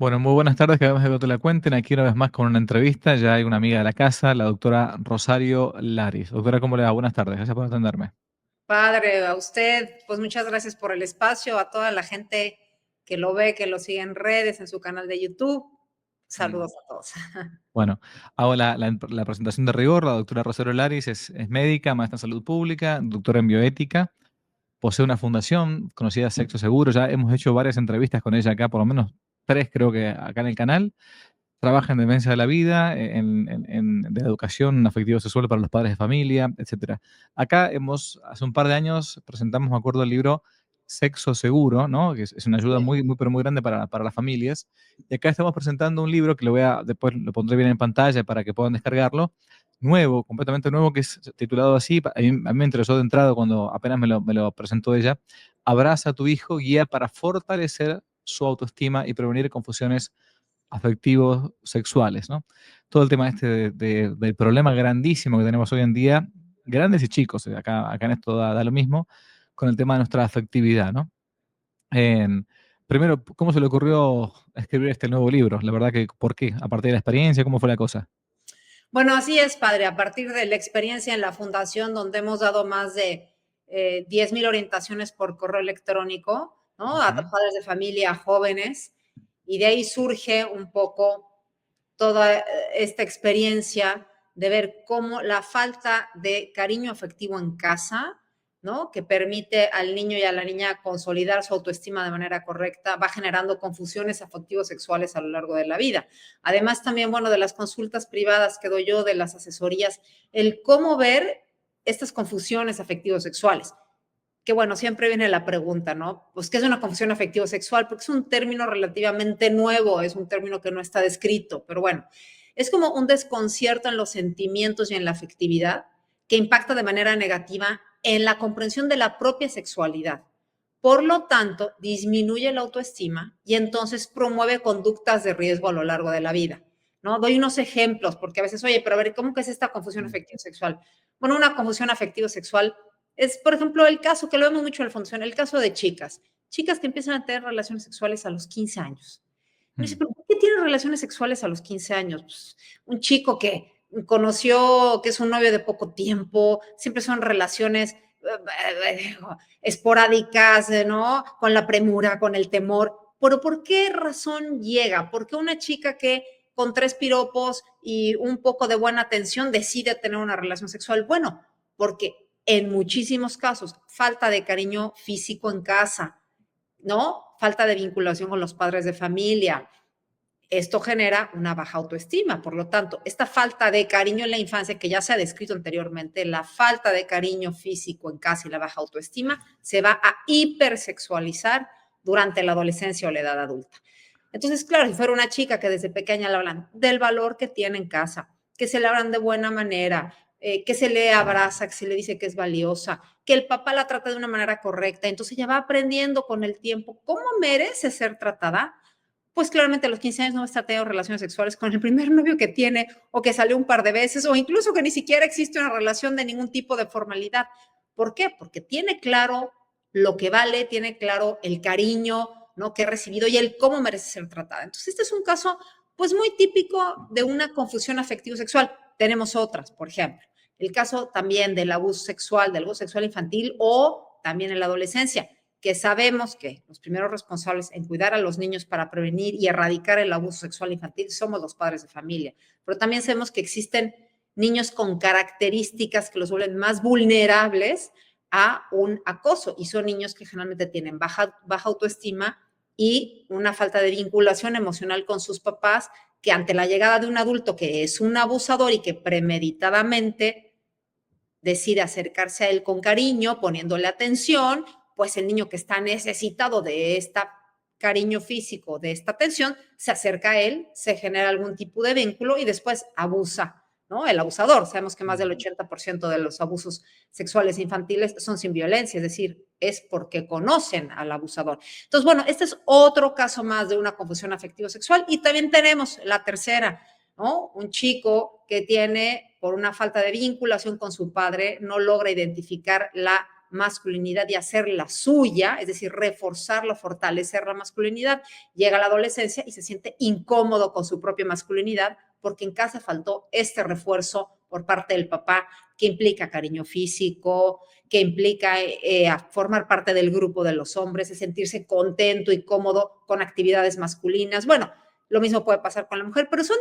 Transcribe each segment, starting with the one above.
Bueno, muy buenas tardes, que además de que te la cuenten, aquí una vez más con una entrevista. Ya hay una amiga de la casa, la doctora Rosario Laris. Doctora, ¿cómo le va? Buenas tardes, gracias por atenderme. Padre, a usted, pues muchas gracias por el espacio, a toda la gente que lo ve, que lo sigue en redes, en su canal de YouTube. Mm. Saludos a todos. Bueno, hago la presentación de rigor. La doctora Rosario Laris es médica, maestra en salud pública, doctora en bioética, posee una fundación conocida Sexo Seguro. Ya hemos hecho varias entrevistas con ella acá, por lo menos tres creo que acá en el canal. Trabaja en defensa de la vida, de la educación afectivo-sexual para los padres de familia, etcétera. Acá hace un par de años presentamos, me acuerdo, el libro Sexo Seguro, ¿no? Que es una ayuda pero muy grande para las familias. Y acá estamos presentando un libro que después lo pondré bien en pantalla para que puedan descargarlo, nuevo, completamente nuevo, que es titulado así. A mí me interesó de entrada cuando apenas me lo presentó ella. Abraza a tu hijo, guía para fortalecer su autoestima y prevenir confusiones afectivos sexuales, ¿no? Todo el tema del problema grandísimo que tenemos hoy en día, grandes y chicos, acá en esto da lo mismo, con el tema de nuestra afectividad, ¿no? En- Primero, ¿cómo se le ocurrió escribir este nuevo libro? La verdad que, ¿por qué? ¿A partir de la experiencia? ¿Cómo fue la cosa? Bueno, así es, padre. A partir de la experiencia en la fundación, donde hemos dado más de 10,000 orientaciones por correo electrónico, ¿no? A Ujú. padres de familia, a jóvenes, y de ahí surge un poco toda esta experiencia de ver cómo la falta de cariño afectivo en casa, ¿no? Que permite al niño y a la niña consolidar su autoestima de manera correcta, va generando confusiones afectivos sexuales a lo largo de la vida. Además, también, bueno, de las consultas privadas que doy yo, de las asesorías, el cómo ver estas confusiones afectivos sexuales. Que bueno, siempre viene la pregunta, ¿no? Pues, ¿qué es una confusión afectivo-sexual? Porque es un término relativamente nuevo, es un término que no está descrito, pero bueno, es como un desconcierto en los sentimientos y en la afectividad que impacta de manera negativa en la comprensión de la propia sexualidad. Por lo tanto, disminuye la autoestima y entonces promueve conductas de riesgo a lo largo de la vida. ¿No? Doy unos ejemplos, porque a veces, oye, pero a ver, ¿cómo que es esta confusión Mm. afectivo-sexual? Bueno, una confusión afectivo-sexual es, por ejemplo, el caso que lo vemos mucho en la fundación, el caso de chicas que empiezan a tener relaciones sexuales a los 15 años. Pero dice, Mm. ¿pero por qué tienen relaciones sexuales a los 15 años? Pues, un chico que conoció, que es un novio de poco tiempo, siempre son relaciones esporádicas, ¿no? Con la premura, con el temor. Pero ¿por qué razón llega? ¿Por qué una chica que con 3 piropos y un poco de buena atención decide tener una relación sexual? Bueno, porque en muchísimos casos, falta de cariño físico en casa, ¿no? Falta de vinculación con los padres de familia. Esto genera una baja autoestima. Por lo tanto, esta falta de cariño en la infancia, que ya se ha descrito anteriormente, la falta de cariño físico en casa y la baja autoestima, se va a hipersexualizar durante la adolescencia o la edad adulta. Entonces, claro, si fuera una chica que desde pequeña le hablan del valor que tiene en casa, que se le hablan de buena manera, que se le abraza, que se le dice que es valiosa, que el papá la trata de una manera correcta, entonces ella va aprendiendo con el tiempo cómo merece ser tratada. Pues claramente a los 15 años no va a estar teniendo relaciones sexuales con el primer novio que tiene o que salió un par de veces o incluso que ni siquiera existe una relación de ningún tipo de formalidad. ¿Por qué? Porque tiene claro lo que vale, tiene claro el cariño, ¿no? Que he recibido y el cómo merece ser tratada. Entonces, este es un caso, pues, muy típico de una confusión afectivo-sexual. Tenemos otras, por ejemplo, el caso también del abuso sexual infantil o también en la adolescencia, que sabemos que los primeros responsables en cuidar a los niños para prevenir y erradicar el abuso sexual infantil somos los padres de familia. Pero también sabemos que existen niños con características que los vuelven más vulnerables a un acoso y son niños que generalmente tienen baja autoestima y una falta de vinculación emocional con sus papás, que ante la llegada de un adulto que es un abusador y que premeditadamente decide acercarse a él con cariño, poniéndole atención, pues el niño que está necesitado de este cariño físico, de esta atención, se acerca a él, se genera algún tipo de vínculo y después abusa, ¿no? El abusador. Sabemos que más del Mm. 80% de los abusos sexuales infantiles son sin violencia, es decir, es porque conocen al abusador. Entonces, bueno, este es otro caso más de una confusión afectivo-sexual y también tenemos la tercera, ¿no? Un chico que tiene, por una falta de vinculación con su padre, no logra identificar la masculinidad y hacerla suya, es decir, reforzarla, fortalecer la masculinidad. Llega a la adolescencia y se siente incómodo con su propia masculinidad porque en casa faltó este refuerzo por parte del papá, que implica cariño físico, que implica formar parte del grupo de los hombres, de sentirse contento y cómodo con actividades masculinas. Bueno, lo mismo puede pasar con la mujer, pero son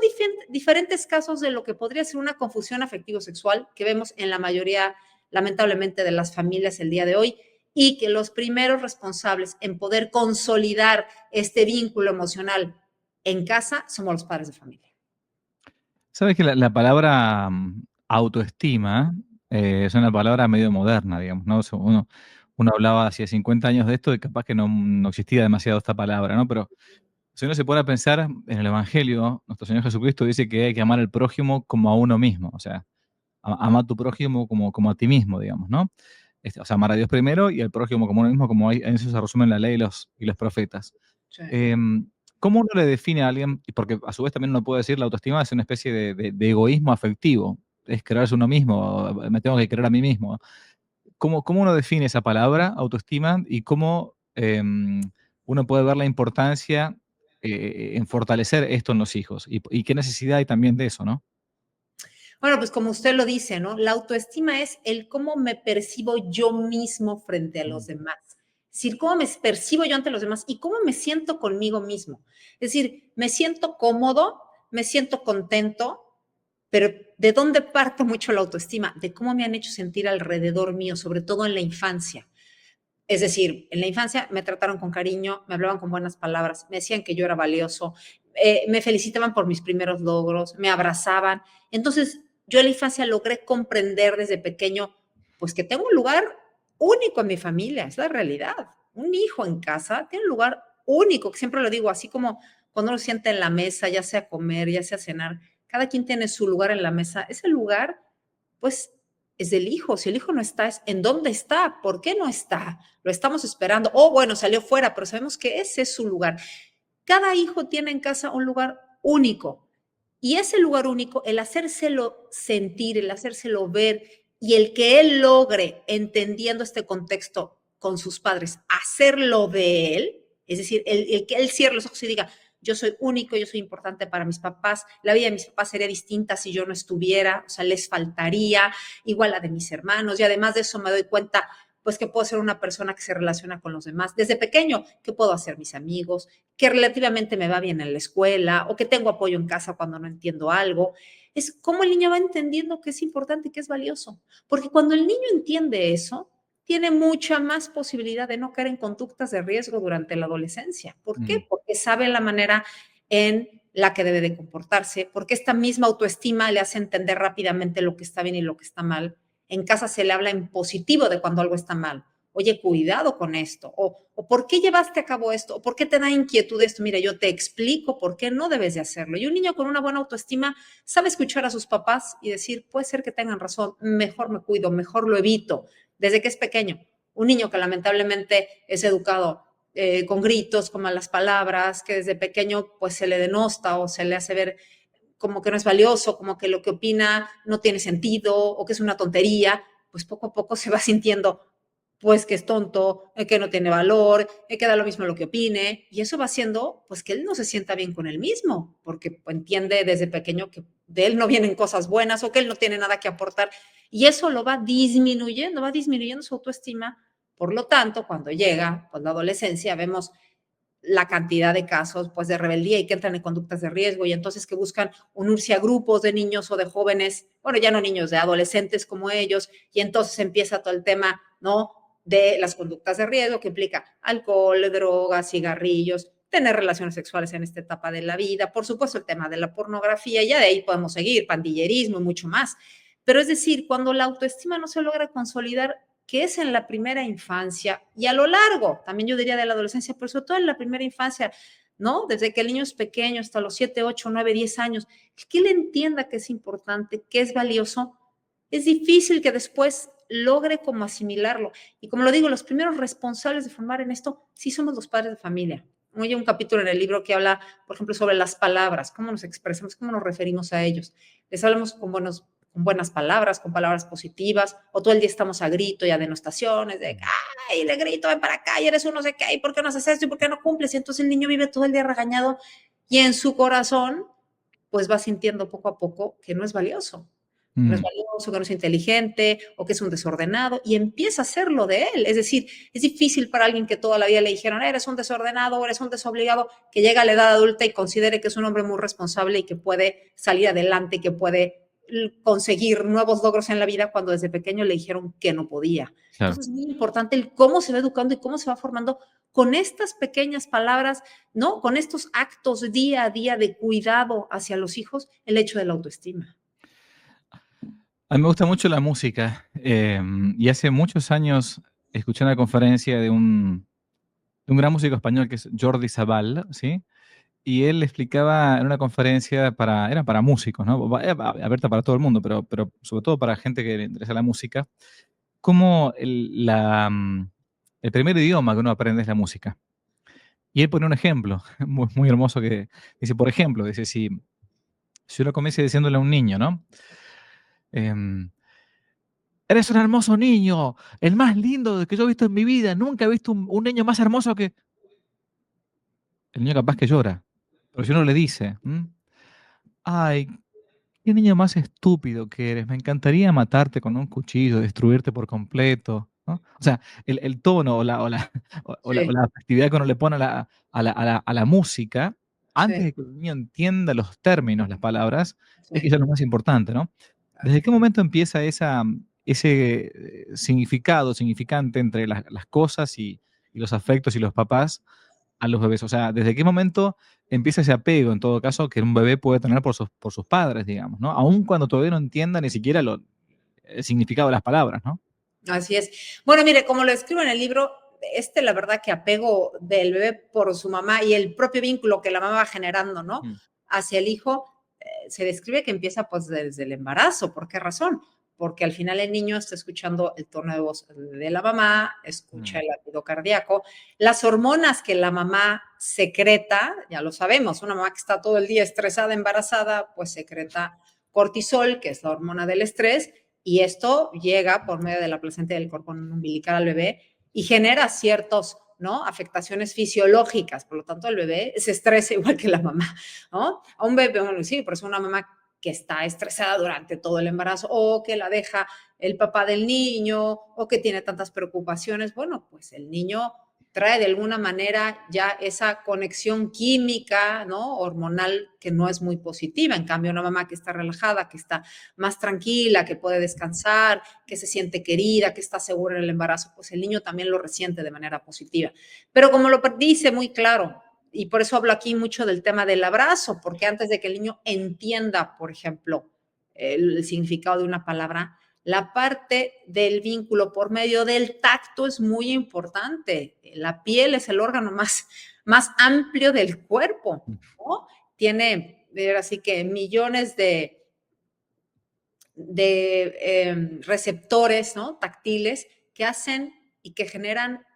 diferentes casos de lo que podría ser una confusión afectivo-sexual que vemos en la mayoría, lamentablemente, de las familias el día de hoy, y que los primeros responsables en poder consolidar este vínculo emocional en casa somos los padres de familia. Sabes que la palabra autoestima es una palabra medio moderna, digamos, ¿no? O sea, uno hablaba hace 50 años de esto y capaz que no existía demasiado esta palabra, ¿no? Pero si uno se pone a pensar en el Evangelio, nuestro Señor Jesucristo dice que hay que amar al prójimo como a uno mismo, o sea, ama a tu prójimo como a ti mismo, digamos, ¿no? O sea, amar a Dios primero y al prójimo como uno mismo, como en eso se resumen la ley y los profetas. Sí. ¿Cómo uno le define a alguien? Porque a su vez también uno puede decir la autoestima es una especie de egoísmo afectivo, es creerse uno mismo, me tengo que creer a mí mismo. ¿Cómo uno define esa palabra, autoestima, y cómo uno puede ver la importancia en fortalecer esto en los hijos? Y qué necesidad hay también de eso, ¿no? Bueno, pues como usted lo dice, ¿no? La autoestima es el cómo me percibo yo mismo frente a los demás. Es decir, cómo me percibo yo ante los demás y cómo me siento conmigo mismo. Es decir, me siento cómodo, me siento contento, pero ¿de dónde parte mucho la autoestima? De cómo me han hecho sentir alrededor mío, sobre todo en la infancia. Es decir, en la infancia me trataron con cariño, me hablaban con buenas palabras, me decían que yo era valioso, me felicitaban por mis primeros logros, me abrazaban. Entonces, yo en la infancia logré comprender desde pequeño, pues que tengo un lugar único en mi familia, es la realidad. Un hijo en casa tiene un lugar único, que siempre lo digo, así como cuando uno se sienta en la mesa, ya sea a comer, ya sea a cenar, cada quien tiene su lugar en la mesa. Ese lugar, pues, es del hijo. Si el hijo no está, es en dónde está, por qué no está. Lo estamos esperando. Oh, bueno, salió fuera, pero sabemos que ese es su lugar. Cada hijo tiene en casa un lugar único. Y ese lugar único, el hacérselo sentir, el hacérselo ver y el que él logre, entendiendo este contexto con sus padres, hacerlo de él, es decir, el que él cierre los ojos y diga, yo soy único, yo soy importante para mis papás, la vida de mis papás sería distinta si yo no estuviera, o sea, les faltaría, igual la de mis hermanos, y además de eso me doy cuenta pues que puedo ser una persona que se relaciona con los demás. Desde pequeño, que puedo hacer mis amigos, que relativamente me va bien en la escuela o que tengo apoyo en casa cuando no entiendo algo. Es cómo el niño va entendiendo que es importante y que es valioso. Porque cuando el niño entiende eso, tiene mucha más posibilidad de no caer en conductas de riesgo durante la adolescencia. ¿Por qué? Porque sabe la manera en la que debe de comportarse, porque esta misma autoestima le hace entender rápidamente lo que está bien y lo que está mal. En casa se le habla en positivo de cuando algo está mal. Oye, cuidado con esto. O ¿por qué llevaste a cabo esto? ¿O por qué te da inquietud esto? Mira, yo te explico por qué no debes de hacerlo. Y un niño con una buena autoestima sabe escuchar a sus papás y decir, puede ser que tengan razón, mejor me cuido, mejor lo evito, desde que es pequeño. Un niño que lamentablemente es educado con gritos, con malas palabras, que desde pequeño pues se le denosta o se le hace ver como que no es valioso, como que lo que opina no tiene sentido o que es una tontería, pues poco a poco se va sintiendo pues que es tonto, que no tiene valor, que da lo mismo lo que opine, y eso va haciendo pues que él no se sienta bien con él mismo, porque entiende desde pequeño que de él no vienen cosas buenas o que él no tiene nada que aportar, y eso lo va disminuyendo su autoestima. Por lo tanto, cuando llega pues la adolescencia, vemos la cantidad de casos pues de rebeldía y que entran en conductas de riesgo y entonces que buscan unirse a grupos de niños o de jóvenes, bueno, ya no niños, de adolescentes como ellos, y entonces empieza todo el tema, ¿no? De las conductas de riesgo que implica alcohol, drogas, cigarrillos, tener relaciones sexuales en esta etapa de la vida, por supuesto el tema de la pornografía, ya de ahí podemos seguir, pandillerismo y mucho más. Pero es decir, cuando la autoestima no se logra consolidar, que es en la primera infancia y a lo largo, también yo diría de la adolescencia, pero sobre todo en la primera infancia, ¿no? Desde que el niño es pequeño hasta los 7, 8, 9, 10 años, que él entienda que es importante, que es valioso, es difícil que después logre como asimilarlo. Y como lo digo, los primeros responsables de formar en esto sí somos los padres de familia. Hay un capítulo en el libro que habla, por ejemplo, sobre las palabras, cómo nos expresamos, cómo nos referimos a ellos. Les hablamos con buenas palabras, con palabras positivas, o todo el día estamos a grito y a denostaciones de, ay, le grito, ven para acá, y eres un no sé qué, y por qué no haces esto, y por qué no cumples, y entonces el niño vive todo el día regañado, y en su corazón, pues va sintiendo poco a poco que no es valioso, que no es Mm, valioso, que no es inteligente, o que es un desordenado, y empieza a hacerlo de él. Es decir, es difícil para alguien que toda la vida le dijeron, eres un desordenado, o eres un desobligado, que llega a la edad adulta y considere que es un hombre muy responsable y que puede salir adelante, que puede conseguir nuevos logros en la vida cuando desde pequeño le dijeron que no podía. claro. Entonces es muy importante el cómo se va educando y cómo se va formando con estas pequeñas palabras, ¿no? Con estos actos día a día de cuidado hacia los hijos, el hecho de la autoestima. A mí me gusta mucho la música, y hace muchos años escuché una conferencia de un gran músico español que es Jordi Sabal, ¿sí? Y él explicaba en una conferencia era para músicos, ¿no? Abierta para todo el mundo, pero sobre todo para gente que le interesa la música, cómo el primer idioma que uno aprende es la música. Y él pone un ejemplo muy, muy hermoso que dice, por ejemplo, dice, si uno comienza diciéndole a un niño, ¿no? Em, Eres un hermoso niño, el más lindo que yo he visto en mi vida, nunca he visto un niño más hermoso que... El niño capaz que llora, pero si uno le dice, ay, qué niño más estúpido que eres. Me encantaría matarte con un cuchillo, destruirte por completo, ¿no? O sea, el tono o la o Sí, la actividad que uno le pone a la música, antes sí, de que el niño entienda los términos, las palabras, es sí. quizás lo más importante, ¿no? ¿Desde qué momento empieza ese significado, significante entre las cosas y los afectos y los papás a los bebés? O sea, ¿desde qué momento empieza ese apego, en todo caso, que un bebé puede tener por sus padres, digamos, ¿no? Aun cuando todavía no entienda ni siquiera el significado de las palabras, ¿no? Así es. Bueno, mire, como lo escribo en el libro, la verdad que apego del bebé por su mamá y el propio vínculo que la mamá va generando, ¿no? Mm, Hacia el hijo, se describe que empieza pues desde el embarazo. ¿Por qué razón? Porque al final el niño está escuchando el tono de voz de la mamá, escucha mm, el latido cardíaco, las hormonas que la mamá secreta, ya lo sabemos, una mamá que está todo el día estresada, embarazada, pues secreta cortisol, que es la hormona del estrés, y esto llega por medio de la placenta del cordón umbilical al bebé y genera ciertos, ¿no? Afectaciones fisiológicas, por lo tanto el bebé se estresa igual que la mamá, ¿no? A un bebé, bueno, sí, por eso una mamá que está estresada durante todo el embarazo o que la deja el papá del niño o que tiene tantas preocupaciones, bueno, pues el niño trae de alguna manera ya esa conexión química, ¿no? Hormonal que no es muy positiva. En cambio, una mamá que está relajada, que está más tranquila, que puede descansar, que se siente querida, que está segura en el embarazo, pues el niño también lo resiente de manera positiva. Pero como lo dice muy claro, y por eso hablo aquí mucho del tema del abrazo, porque antes de que el niño entienda, por ejemplo, el significado de una palabra, la parte del vínculo por medio del tacto es muy importante. La piel es el órgano más amplio del cuerpo, mm. ¿no? Tiene, así que millones de receptores, ¿no? Táctiles que hacen y que generan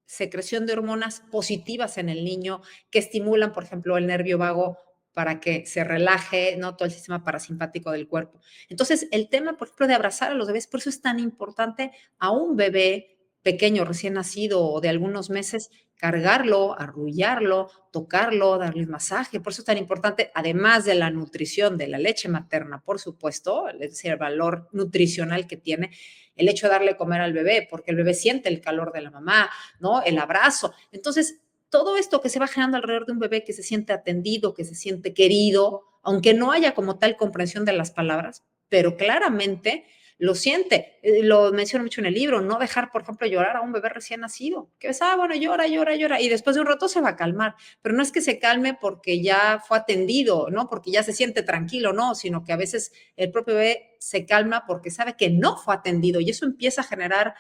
secreción de hormonas positivas en el niño que estimulan, por ejemplo, el nervio vago para que se relaje, ¿no? Todo el sistema parasimpático del cuerpo. Entonces, el tema, por ejemplo, de abrazar a los bebés, por eso es tan importante a un bebé pequeño, recién nacido o de algunos meses, cargarlo, arrullarlo, tocarlo, darle un masaje. Por eso es tan importante, además de la nutrición de la leche materna, por supuesto, es decir, el valor nutricional que tiene, el hecho de darle comer al bebé, porque el bebé siente el calor de la mamá, ¿no? El abrazo. Entonces, todo esto que se va generando alrededor de un bebé que se siente atendido, que se siente querido, aunque no haya como tal comprensión de las palabras, pero claramente lo siente. Lo menciono mucho en el libro, no dejar, por ejemplo, llorar a un bebé recién nacido, que es, bueno, llora, llora, llora, y después de un rato se va a calmar, pero no es que se calme porque ya fue atendido, ¿no? Porque ya se siente tranquilo, no, sino que a veces el propio bebé se calma porque sabe que no fue atendido y eso empieza a generar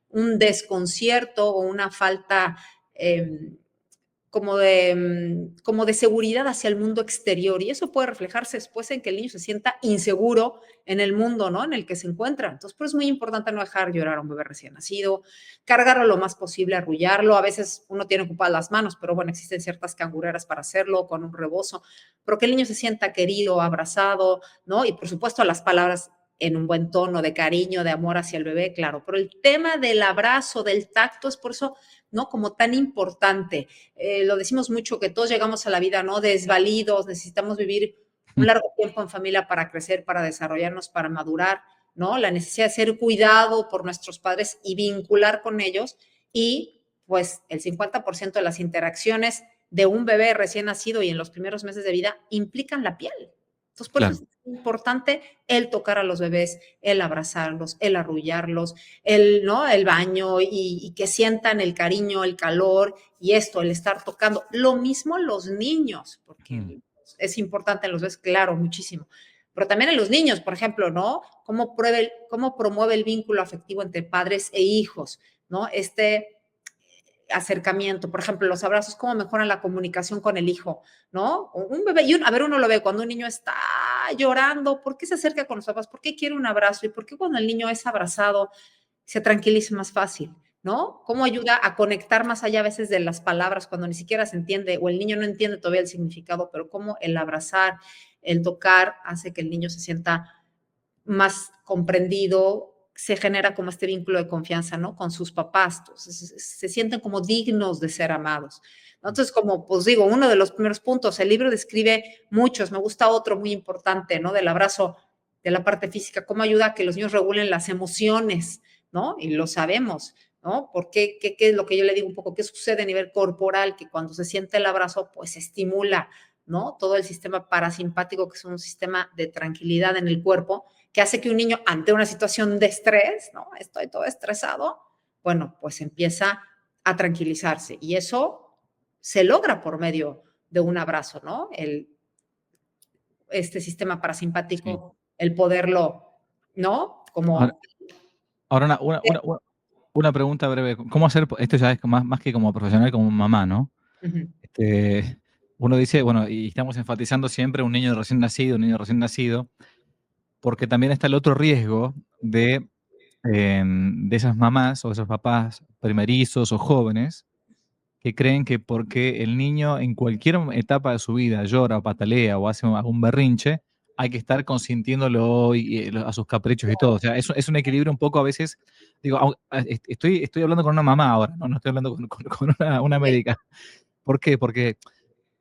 un desconcierto o una falta como de seguridad hacia el mundo exterior. Y eso puede reflejarse después en que el niño se sienta inseguro en el mundo, ¿no? En el que se encuentra. Entonces, por eso es muy importante no dejar llorar a un bebé recién nacido, cargarlo lo más posible, arrullarlo. A veces uno tiene ocupadas las manos, pero bueno, existen ciertas cangureras para hacerlo con un rebozo, pero que el niño se sienta querido, abrazado, ¿no? Y por supuesto las palabras en un buen tono de cariño, de amor hacia el bebé, claro. Pero el tema del abrazo, del tacto, es por eso, ¿no? Como tan importante. Lo decimos mucho que todos llegamos a la vida, ¿no? Desvalidos, necesitamos vivir un largo tiempo en familia para crecer, para desarrollarnos, para madurar, ¿no? La necesidad de ser cuidado por nuestros padres y vincular con ellos. Y pues el 50% de las interacciones de un bebé recién nacido y en los primeros meses de vida implican la piel. Entonces, por eso Claro. es importante el tocar a los bebés, el abrazarlos, el arrullarlos, el, ¿no? El baño y que sientan el cariño, el calor y esto, el estar tocando. Lo mismo los niños, porque es importante en los bebés, claro, muchísimo. Pero también en los niños, por ejemplo, ¿no? Cómo promueve el vínculo afectivo entre padres e hijos, ¿no? Este acercamiento, por ejemplo, los abrazos, cómo mejoran la comunicación con el hijo, ¿no? Un bebé, a ver, uno lo ve cuando un niño está llorando, ¿por qué se acerca con los papás? ¿Por qué quiere un abrazo? ¿Y por qué cuando el niño es abrazado se tranquiliza más fácil? ¿No? ¿Cómo ayuda a conectar más allá a veces de las palabras cuando ni siquiera se entiende o el niño no entiende todavía el significado, pero cómo el abrazar, el tocar hace que el niño se sienta más comprendido, se genera como este vínculo de confianza, ¿no? Con sus papás, entonces se sienten como dignos de ser amados. Entonces, como pues digo, uno de los primeros puntos, el libro describe muchos, me gusta otro muy importante, ¿no? Del abrazo, de la parte física, cómo ayuda a que los niños regulen las emociones, ¿no? Y lo sabemos, ¿no? Porque qué es lo que yo le digo un poco, qué sucede a nivel corporal, que cuando se siente el abrazo, pues estimula, ¿no? Todo el sistema parasimpático, que es un sistema de tranquilidad en el cuerpo, que hace que un niño ante una situación de estrés, ¿no? Estoy todo estresado, bueno, pues empieza a tranquilizarse y eso se logra por medio de un abrazo, ¿no? Este sistema Sí. parasimpático, el poderlo, ¿no? Ahora, Como... ahora una pregunta breve. ¿Cómo hacer? Esto ya es más que como profesional, como mamá, ¿no? Ujú, Este, uno dice, bueno, y estamos enfatizando siempre un niño recién nacido, porque también está el otro riesgo de esas mamás o esos papás primerizos o jóvenes que creen que porque el niño en cualquier etapa de su vida llora o patalea o hace algún berrinche, hay que estar consintiéndolo a sus caprichos y todo. O sea, es un equilibrio un poco a veces, digo, estoy hablando con una mamá ahora, no estoy hablando con una sí, médica. ¿Por qué? Porque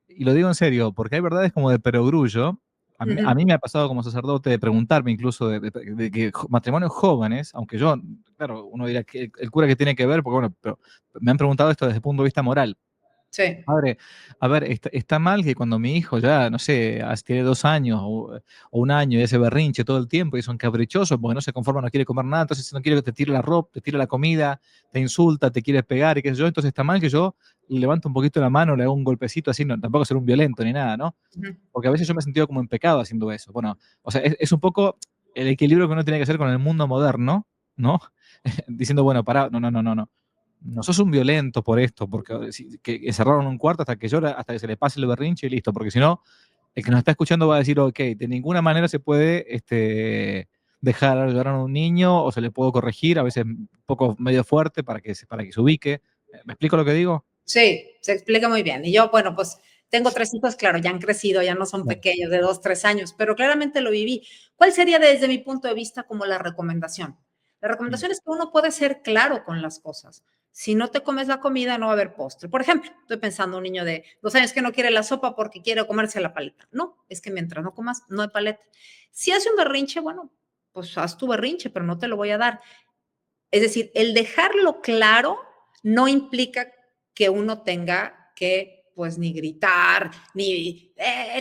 y lo digo en serio, porque hay verdades como de perogrullo. A ujú, mí me ha pasado como sacerdote de preguntarme incluso de que matrimonios jóvenes, aunque yo, claro, uno dirá que el cura que tiene que ver, porque bueno, pero me han preguntado esto desde el punto de vista moral. sí, Padre, a ver, está mal que cuando mi hijo ya, no sé, tiene 2 años o un año y ese berrinche todo el tiempo y son caprichosos porque no se conforma, no quiere comer nada, entonces no quiere que te tire la ropa, te tire la comida, te insulta, te quiere pegar y qué sé yo, entonces está mal que yo le levanto un poquito la mano, le hago un golpecito así, no, tampoco ser un violento ni nada, ¿no? ujú, Porque a veces yo me he sentido como en pecado haciendo eso. Bueno, o sea, es un poco el equilibrio que uno tiene que hacer con el mundo moderno, ¿no? Diciendo, bueno, pará, no. No sos un violento por esto, porque que encerraron un cuarto hasta que llora, hasta que se le pase el berrinche y listo, porque si no, el que nos está escuchando va a decir, ok, de ninguna manera se puede dejar llorar a un niño o se le puede corregir, a veces un poco medio fuerte para que se ubique. ¿Me explico lo que digo? sí, se explica muy bien. Y yo, bueno, pues tengo 3 hijos, claro, ya han crecido, ya no son Claro. pequeños, de 2, 3 años, pero claramente lo viví. ¿Cuál sería desde mi punto de vista como la recomendación? La Mm, recomendación es que uno puede ser claro con las cosas. Si no te comes la comida, no va a haber postre. Por ejemplo, estoy pensando un niño de 2 años que no quiere la sopa porque quiere comerse la paleta. No, es que mientras no comas, no hay paleta. Si hace un berrinche, bueno, pues haz tu berrinche, pero no te lo voy a dar. Es decir, el dejarlo claro no implica que uno tenga que, pues, ni gritar, ni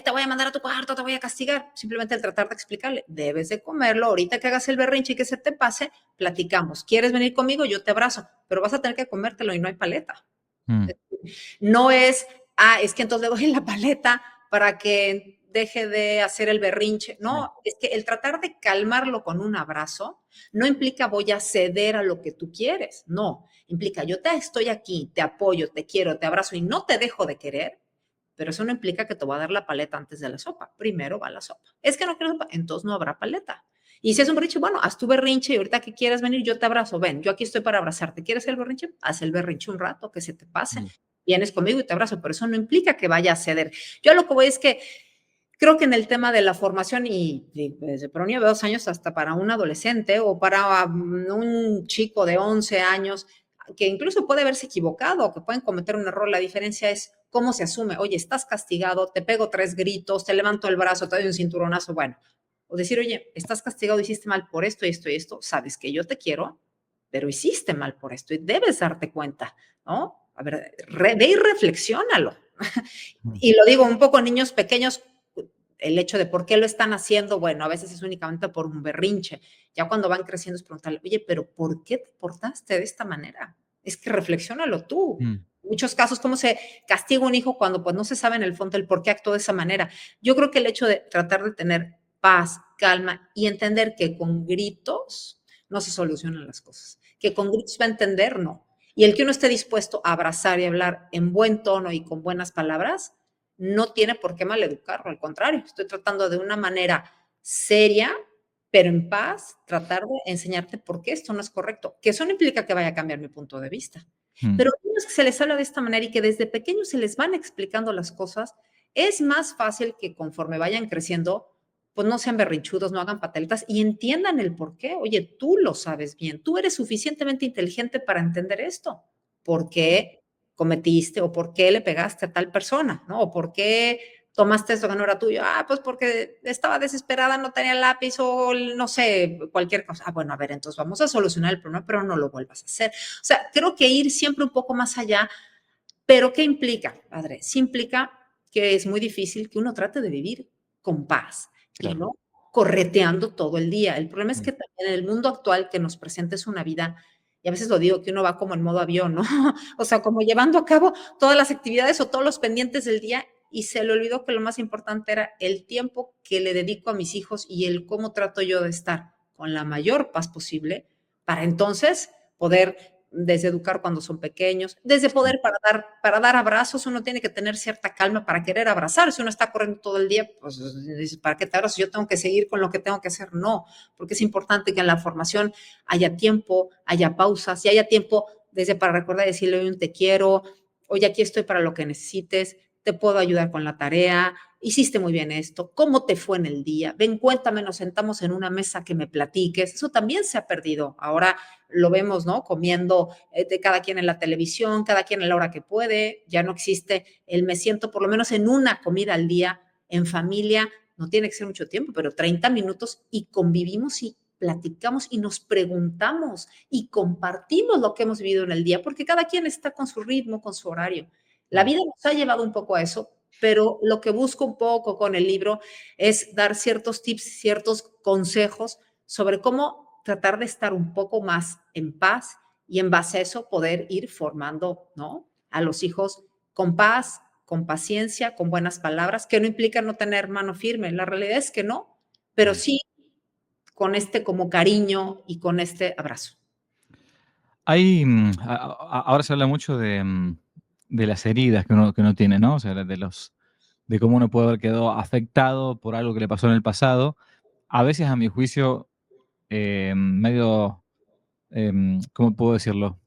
te voy a mandar a tu cuarto, te voy a castigar. Simplemente el tratar de explicarle, debes de comerlo, ahorita que hagas el berrinche y que se te pase, platicamos. ¿Quieres venir conmigo? Yo te abrazo, pero vas a tener que comértelo y no hay paleta. mm, No es, es que entonces le doy la paleta para que deje de hacer el berrinche. Sí. No, es que el tratar de calmarlo con un abrazo no implica voy a ceder a lo que tú quieres. No, implica yo te estoy aquí, te apoyo, te quiero, te abrazo y no te dejo de querer, pero eso no implica que te voy a dar la paleta antes de la sopa. Primero va la sopa. Es que no quiero sopa, entonces no habrá paleta. Y si es un berrinche, bueno, haz tu berrinche y ahorita que quieras venir, yo te abrazo. Ven, yo aquí estoy para abrazarte. ¿Quieres el berrinche? Haz el berrinche un rato, que se te pase. Mm. Vienes conmigo y te abrazo, pero eso no implica que vaya a ceder. Yo a lo que voy es que creo que en el tema de la formación, y desde por un niño de 2 años hasta para un adolescente o para un chico de 11 años, que incluso puede haberse equivocado, que pueden cometer un error, la diferencia es cómo se asume. Oye, estás castigado, te pego 3 gritos, te levanto el brazo, te doy un cinturonazo, bueno. O decir, oye, estás castigado, hiciste mal por esto, esto y esto, sabes que yo te quiero, pero hiciste mal por esto y debes darte cuenta, ¿no? A ver, ve y reflexiónalo. Y lo digo un poco niños pequeños, el hecho de por qué lo están haciendo, bueno, a veces es únicamente por un berrinche. Ya cuando van creciendo es preguntarle, oye, pero ¿por qué te portaste de esta manera? Es que reflexiónalo tú. Mm. En muchos casos, ¿cómo se castiga un hijo cuando pues no se sabe en el fondo el por qué actuó de esa manera? Yo creo que el hecho de tratar de tener paz, calma y entender que con gritos no se solucionan las cosas, que con gritos va a entender, no. Y el que uno esté dispuesto a abrazar y hablar en buen tono y con buenas palabras, no tiene por qué maleducarlo, al contrario, estoy tratando de una manera seria, pero en paz, tratar de enseñarte por qué esto no es correcto, que eso no implica que vaya a cambiar mi punto de vista. Mm. Pero a niños que se les habla de esta manera y que desde pequeños se les van explicando las cosas, es más fácil que conforme vayan creciendo, pues no sean berrinchudos, no hagan pataletas y entiendan el por qué. Oye, tú lo sabes bien, tú eres suficientemente inteligente para entender esto. ¿Por qué cometiste o por qué le pegaste a tal persona? ¿No? O por qué tomaste esto que no era tuyo. Ah, pues porque estaba desesperada, no tenía lápiz o no sé, cualquier cosa. Ah, bueno, a ver, entonces vamos a solucionar el problema, pero no lo vuelvas a hacer. O sea, creo que ir siempre un poco más allá, pero ¿qué implica, padre? Sí implica que es muy difícil que uno trate de vivir con paz y Claro. no correteando todo el día. El problema es Mm. que también en el mundo actual que nos presenta es una vida, y a veces lo digo, que uno va como en modo avión, ¿no? O sea, como llevando a cabo todas las actividades o todos los pendientes del día y se le olvidó que lo más importante era el tiempo que le dedico a mis hijos y el cómo trato yo de estar con la mayor paz posible para entonces poder desde educar cuando son pequeños, desde Sí. poder para dar abrazos, uno tiene que tener cierta calma para querer abrazar. Si uno está corriendo todo el día, pues dices, ¿para qué te abrazo? Yo tengo que seguir con lo que tengo que hacer. No, porque es importante que en la formación haya tiempo, haya pausas y haya tiempo desde para recordar y decirle, hoy un te quiero, hoy aquí estoy para lo que necesites, te puedo ayudar con la tarea, hiciste muy bien esto, ¿cómo te fue en el día? Ven, cuéntame, nos sentamos en una mesa que me platiques. Eso también se ha perdido. Ahora lo vemos, ¿no? Comiendo de cada quien en la televisión, cada quien a la hora que puede. Ya no existe el me siento por lo menos en una comida al día en familia. No tiene que ser mucho tiempo, pero 30 minutos y convivimos y platicamos y nos preguntamos y compartimos lo que hemos vivido en el día, porque cada quien está con su ritmo, con su horario. La Mm. vida nos ha llevado un poco a eso, pero lo que busco un poco con el libro es dar ciertos tips, ciertos consejos sobre cómo tratar de estar un poco más en paz y en base a eso poder ir formando, ¿no? A los hijos con paz, con paciencia, con buenas palabras, que no implica no tener mano firme. La realidad es que no, pero Mm. sí con este como cariño y con este abrazo. Hay, ahora se habla mucho de las heridas que uno tiene, ¿no? O sea, de cómo uno puede haber quedado afectado por algo que le pasó en el pasado. A veces, a mi juicio, medio, ¿cómo puedo decirlo?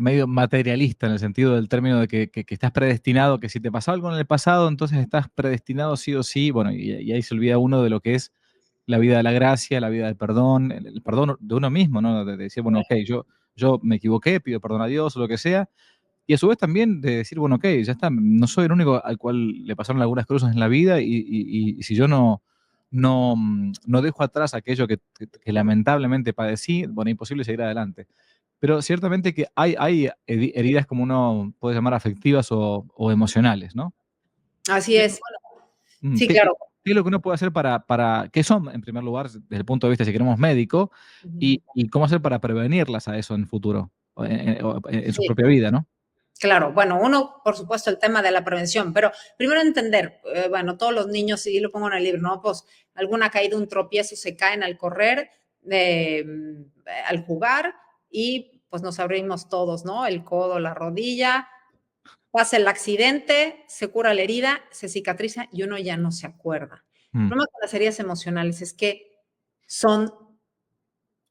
Medio materialista en el sentido del término de que estás predestinado, que si te pasó algo en el pasado, entonces estás predestinado sí o sí. Bueno, y ahí se olvida uno de lo que es la vida de la gracia, la vida del perdón, el perdón de uno mismo, ¿no? De decir, bueno, ok, yo me equivoqué, pido perdón a Dios o lo que sea. Y a su vez también de decir, bueno, ok, ya está, no soy el único al cual le pasaron algunas cosas en la vida y si yo no dejo atrás aquello que lamentablemente padecí, bueno, imposible seguir adelante. Pero ciertamente que hay heridas como uno puede llamar afectivas o emocionales, ¿no? Así ¿Qué, es. mm, Sí, qué- qué- claro. qué es lo que uno puede hacer qué son, en primer lugar, desde el punto de vista, si queremos, médico, y cómo hacer para prevenirlas a eso en futuro, o en su Sí. propia vida, ¿no? Claro, bueno, uno, por supuesto, el tema de la prevención, pero primero entender, bueno, todos los niños, y lo pongo en el libro, ¿no? Pues alguna caída, un tropiezo, se caen al correr, al jugar, y pues nos abrimos todos, ¿no? El codo, la rodilla, pasa el accidente, se cura la herida, se cicatriza y uno ya no se acuerda. El Mm, problema con las heridas emocionales es que son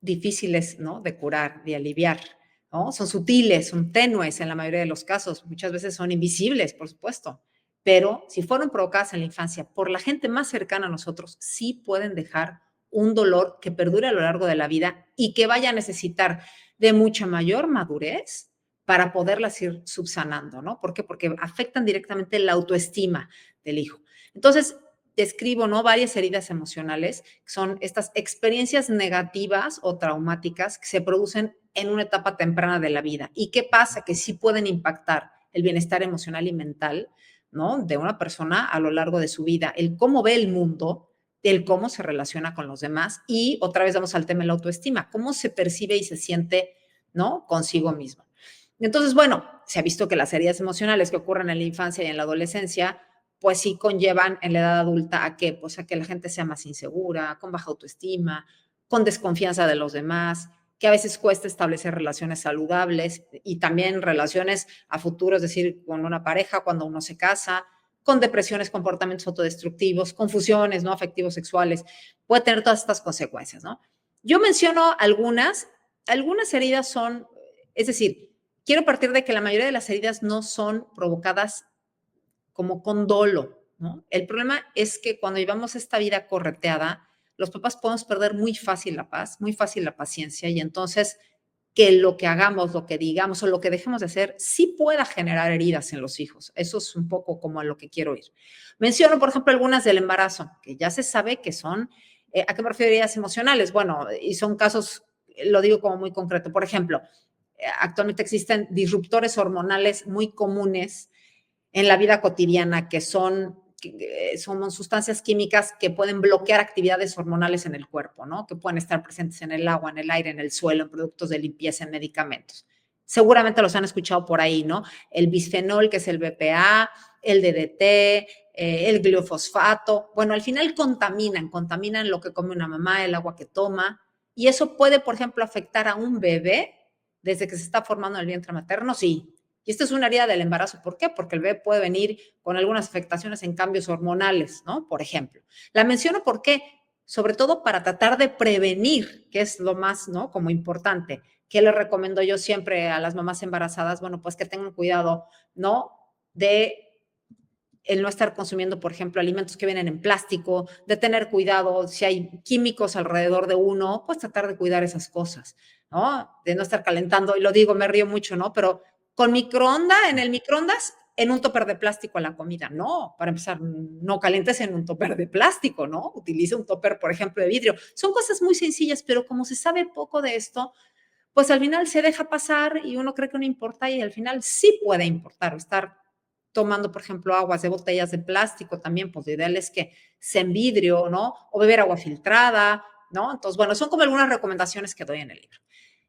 difíciles, ¿no? De curar, de aliviar, ¿no? Son sutiles, son tenues en la mayoría de los casos, muchas veces son invisibles, por supuesto, pero si fueron provocadas en la infancia por la gente más cercana a nosotros, sí pueden dejar un dolor que perdure a lo largo de la vida y que vaya a necesitar de mucha mayor madurez para poderlas ir subsanando, ¿no? ¿Por qué? Porque afectan directamente la autoestima del hijo. Entonces, describo, ¿no? Varias heridas emocionales, que son estas experiencias negativas o traumáticas que se producen en una etapa temprana de la vida. ¿Y qué pasa? Que sí pueden impactar el bienestar emocional y mental, ¿no? De una persona a lo largo de su vida, el cómo ve el mundo, el cómo se relaciona con los demás y otra vez vamos al tema de la autoestima, cómo se percibe y se siente, ¿no? Consigo mismo. Entonces, bueno, se ha visto que las heridas emocionales que ocurren en la infancia y en la adolescencia pues sí conllevan en la edad adulta a que, pues a que la gente sea más insegura, con baja autoestima, con desconfianza de los demás, que a veces cuesta establecer relaciones saludables y también relaciones a futuro, es decir, con una pareja cuando uno se casa, con depresiones, comportamientos autodestructivos, confusiones, ¿no? Afectivos sexuales, puede tener todas estas consecuencias, ¿no? Yo menciono algunas heridas son, es decir, quiero partir de que la mayoría de las heridas no son provocadas como con dolo, ¿no? El problema es que cuando llevamos esta vida correteada, los papás podemos perder muy fácil la paz, muy fácil la paciencia y entonces que lo que hagamos, lo que digamos o lo que dejemos de hacer sí pueda generar heridas en los hijos. Eso es un poco como a lo que quiero ir. Menciono, por ejemplo, algunas del embarazo, que ya se sabe que son, ¿a qué me refiero heridas emocionales? Bueno, y son casos, lo digo como muy concreto. Por ejemplo, actualmente existen disruptores hormonales muy comunes en la vida cotidiana, que son sustancias químicas que pueden bloquear actividades hormonales en el cuerpo, ¿no? Que pueden estar presentes en el agua, en el aire, en el suelo, en productos de limpieza, en medicamentos. Seguramente los han escuchado por ahí, ¿no? El bisfenol, que es el BPA, el DDT, el gliofosfato. Bueno, al final contaminan lo que come una mamá, el agua que toma, y eso puede, por ejemplo, afectar a un bebé desde que se está formando en el vientre materno, sí, y esta es una herida del embarazo. ¿Por qué? Porque el bebé puede venir con algunas afectaciones en cambios hormonales, ¿no? Por ejemplo. La menciono porque, sobre todo para tratar de prevenir, que es lo más, ¿no? Como importante. ¿Qué le recomiendo yo siempre a las mamás embarazadas? Bueno, pues que tengan cuidado, ¿no? De el no estar consumiendo, por ejemplo, alimentos que vienen en plástico, de tener cuidado si hay químicos alrededor de uno, pues tratar de cuidar esas cosas, ¿no? De no estar calentando, y lo digo, me río mucho, ¿no? Pero con microondas, en el microondas, en un topper de plástico a la comida. No, para empezar, no calientes en un topper de plástico, ¿no? Utiliza un topper, por ejemplo, de vidrio. Son cosas muy sencillas, pero como se sabe poco de esto, pues al final se deja pasar y uno cree que no importa y al final sí puede importar. Estar tomando, por ejemplo, aguas de botellas de plástico también, pues lo ideal es que sea en vidrio, ¿no? O beber agua filtrada, ¿no? Entonces, bueno, son como algunas recomendaciones que doy en el libro.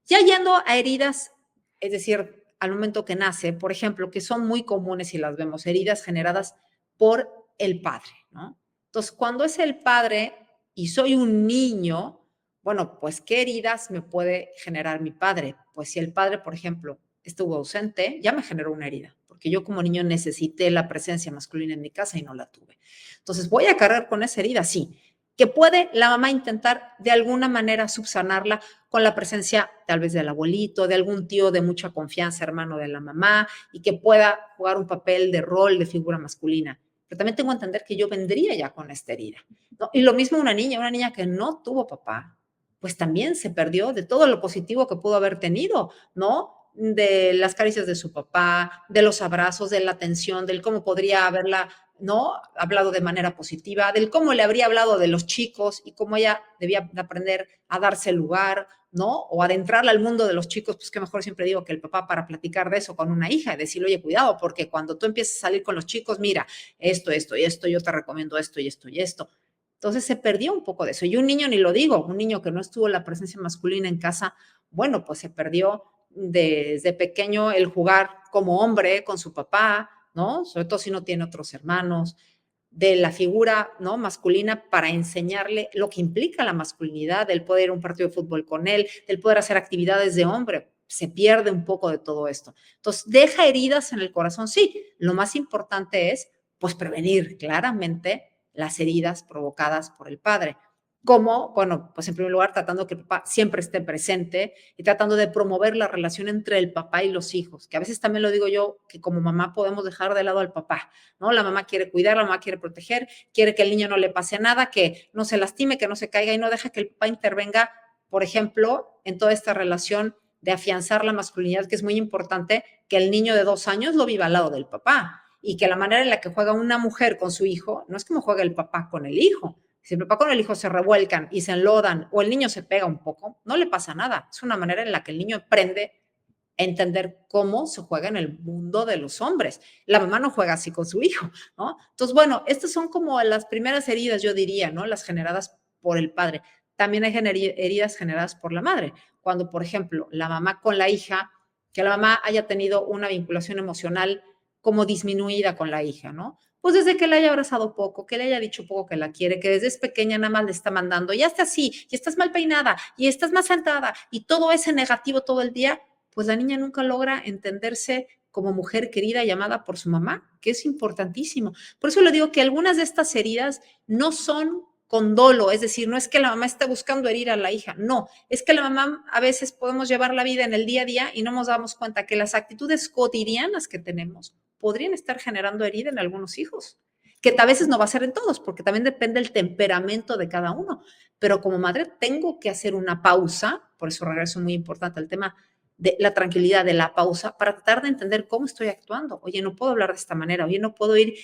Ya yendo a heridas, es decir, al momento que nace, por ejemplo, que son muy comunes y las vemos, heridas generadas por el padre, ¿no? Entonces, cuando es el padre y soy un niño, bueno, pues, ¿qué heridas me puede generar mi padre? Pues si el padre, por ejemplo, estuvo ausente, ya me generó una herida, porque yo como niño necesité la presencia masculina en mi casa y no la tuve. Entonces, ¿voy a cargar con esa herida? Sí. Que puede la mamá intentar de alguna manera subsanarla con la presencia tal vez del abuelito, de algún tío de mucha confianza, hermano de la mamá, y que pueda jugar un papel de rol de figura masculina. Pero también tengo que entender que yo vendría ya con esta herida, ¿no? Y lo mismo una niña que no tuvo papá, pues también se perdió de todo lo positivo que pudo haber tenido, ¿no? De las caricias de su papá, de los abrazos, de la atención, del cómo podría haberla, ¿no? Hablado de manera positiva, del cómo le habría hablado de los chicos y cómo ella debía aprender a darse lugar, ¿no? O adentrarla al mundo de los chicos, pues que mejor siempre digo que el papá para platicar de eso con una hija y decirle, oye, cuidado, porque cuando tú empieces a salir con los chicos, mira, esto y esto, yo te recomiendo esto y esto y esto. Entonces se perdió un poco de eso. Y un niño, ni lo digo, un niño que no estuvo la presencia masculina en casa, bueno, pues se perdió desde pequeño el jugar como hombre con su papá, ¿no? Sobre todo si no tiene otros hermanos, de la figura, ¿no?, masculina, para enseñarle lo que implica la masculinidad, el poder ir a un partido de fútbol con él, el poder hacer actividades de hombre. Se pierde un poco de todo esto. Entonces, deja heridas en el corazón. Sí, lo más importante es, pues, prevenir claramente las heridas provocadas por el padre. ¿Cómo? Bueno, pues en primer lugar, tratando que el papá siempre esté presente y tratando de promover la relación entre el papá y los hijos, que a veces también lo digo yo, que como mamá podemos dejar de lado al papá, ¿no? La mamá quiere cuidar, la mamá quiere proteger, quiere que el niño no le pase nada, que no se lastime, que no se caiga y no deja que el papá intervenga, por ejemplo, en toda esta relación de afianzar la masculinidad, que es muy importante que el niño de 2 años lo viva al lado del papá y que la manera en la que juega una mujer con su hijo no es como juega el papá con el hijo. Si el papá con el hijo se revuelcan y se enlodan o el niño se pega un poco, no le pasa nada. Es una manera en la que el niño aprende a entender cómo se juega en el mundo de los hombres. La mamá no juega así con su hijo, ¿no? Entonces, bueno, estas son como las primeras heridas, yo diría, ¿no? Las generadas por el padre. También hay heridas generadas por la madre. Cuando, por ejemplo, la mamá con la hija, que la mamá haya tenido una vinculación emocional como disminuida con la hija, ¿no? Pues desde que le haya abrazado poco, que le haya dicho poco que la quiere, que desde es pequeña nada más le está mandando, ya está así, y estás mal peinada, y estás más sentada, y todo ese negativo todo el día, pues la niña nunca logra entenderse como mujer querida y amada por su mamá, que es importantísimo. Por eso le digo que algunas de estas heridas no son con dolo, es decir, no es que la mamá esté buscando herir a la hija, no, es que la mamá a veces podemos llevar la vida en el día a día y no nos damos cuenta que las actitudes cotidianas que tenemos podrían estar generando herida en algunos hijos, que a veces no va a ser en todos, porque también depende del temperamento de cada uno. Pero como madre tengo que hacer una pausa, por eso regreso muy importante al tema de la tranquilidad, de la pausa, para tratar de entender cómo estoy actuando. Oye, no puedo hablar de esta manera, oye, no puedo ir,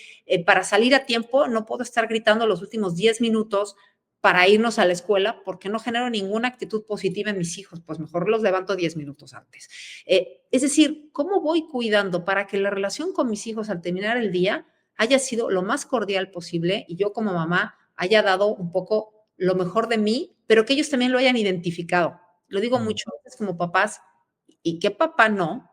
para salir a tiempo, no puedo estar gritando los últimos 10 minutos para irnos a la escuela porque no genero ninguna actitud positiva en mis hijos, pues mejor los levanto 10 minutos antes. Es decir, ¿cómo voy cuidando para que la relación con mis hijos al terminar el día haya sido lo más cordial posible y yo como mamá haya dado un poco lo mejor de mí, pero que ellos también lo hayan identificado? Lo digo Mm. mucho veces como papás, y qué papá no,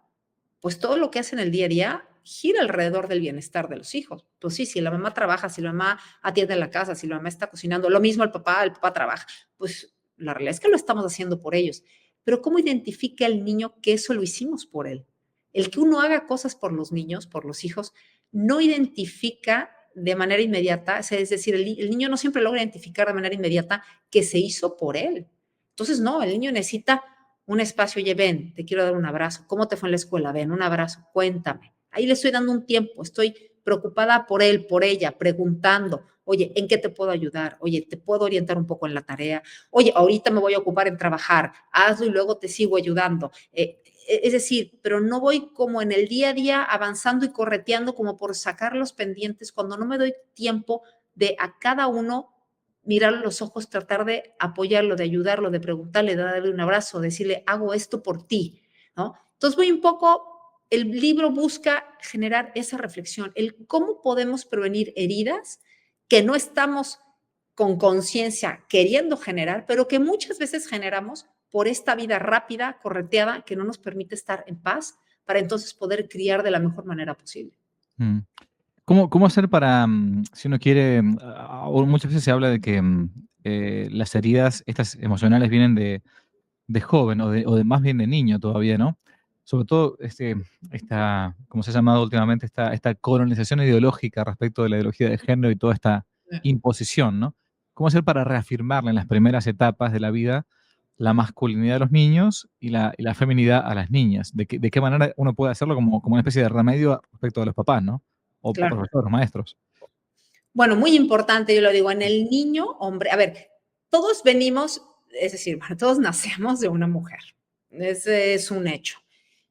pues todo lo que hace en el día a día gira alrededor del bienestar de los hijos. Pues sí, si la mamá trabaja, si la mamá atiende la casa, si la mamá está cocinando, lo mismo el papá trabaja, pues la realidad es que lo estamos haciendo por ellos. Pero ¿cómo identifica el niño que eso lo hicimos por él? El que uno haga cosas por los niños, por los hijos, no identifica de manera inmediata, es decir, el niño no siempre logra identificar de manera inmediata que se hizo por él. Entonces, no, el niño necesita un espacio, oye, ven, te quiero dar un abrazo. ¿Cómo te fue en la escuela? Ven, un abrazo, cuéntame. Ahí le estoy dando un tiempo, estoy preocupada por él, por ella, preguntando, oye, ¿en qué te puedo ayudar? Oye, ¿te puedo orientar un poco en la tarea? Oye, ahorita me voy a ocupar en trabajar, hazlo y luego te sigo ayudando. Es decir, pero no voy como en el día a día avanzando y correteando como por sacar los pendientes cuando no me doy tiempo de a cada uno mirarlo a los ojos, tratar de apoyarlo, de ayudarlo, de preguntarle, de darle un abrazo, decirle, hago esto por ti, ¿no? Entonces, voy un poco, el libro busca generar esa reflexión, el cómo podemos prevenir heridas que no estamos con conciencia queriendo generar, pero que muchas veces generamos por esta vida rápida, correteada, que no nos permite estar en paz para entonces poder criar de la mejor manera posible. Mm. ¿Cómo hacer para, si uno quiere, o muchas veces se habla de que las heridas, estas emocionales, vienen de joven o de más bien de niño todavía, ¿no? Sobre todo esta, como se ha llamado últimamente, esta colonización ideológica respecto de la ideología de género y toda esta imposición, ¿no? ¿Cómo hacer para reafirmarle en las primeras etapas de la vida la masculinidad a los niños y la feminidad a las niñas? ¿De qué manera uno puede hacerlo como una especie de remedio respecto a los papás, ¿no? O Claro. profesores, maestros. Bueno, muy importante, yo lo digo, en el niño, hombre, a ver, todos venimos, es decir, bueno, todos nacemos de una mujer, ese es un hecho.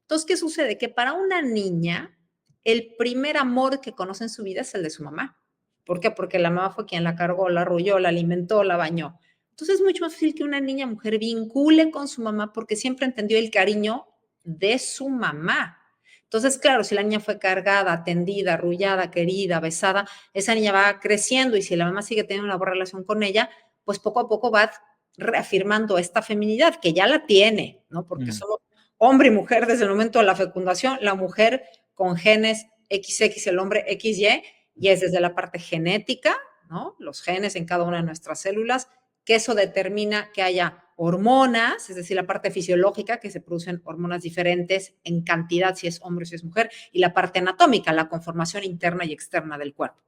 Entonces, ¿qué sucede? Que para una niña, el primer amor que conoce en su vida es el de su mamá. ¿Por qué? Porque la mamá fue quien la cargó, la arrulló, la alimentó, la bañó. Entonces, es mucho más fácil que una niña mujer vincule con su mamá porque siempre entendió el cariño de su mamá. Entonces, claro, si la niña fue cargada, atendida, arrullada, querida, besada, esa niña va creciendo y si la mamá sigue teniendo una buena relación con ella, pues poco a poco va reafirmando esta feminidad que ya la tiene, ¿no? Porque Mm. somos hombre y mujer desde el momento de la fecundación, la mujer con genes XX, el hombre XY, y es desde la parte genética, ¿no? Los genes en cada una de nuestras células, que eso determina que haya hormonas, es decir, la parte fisiológica, que se producen hormonas diferentes en cantidad si es hombre o si es mujer, y la parte anatómica, la conformación interna y externa del cuerpo.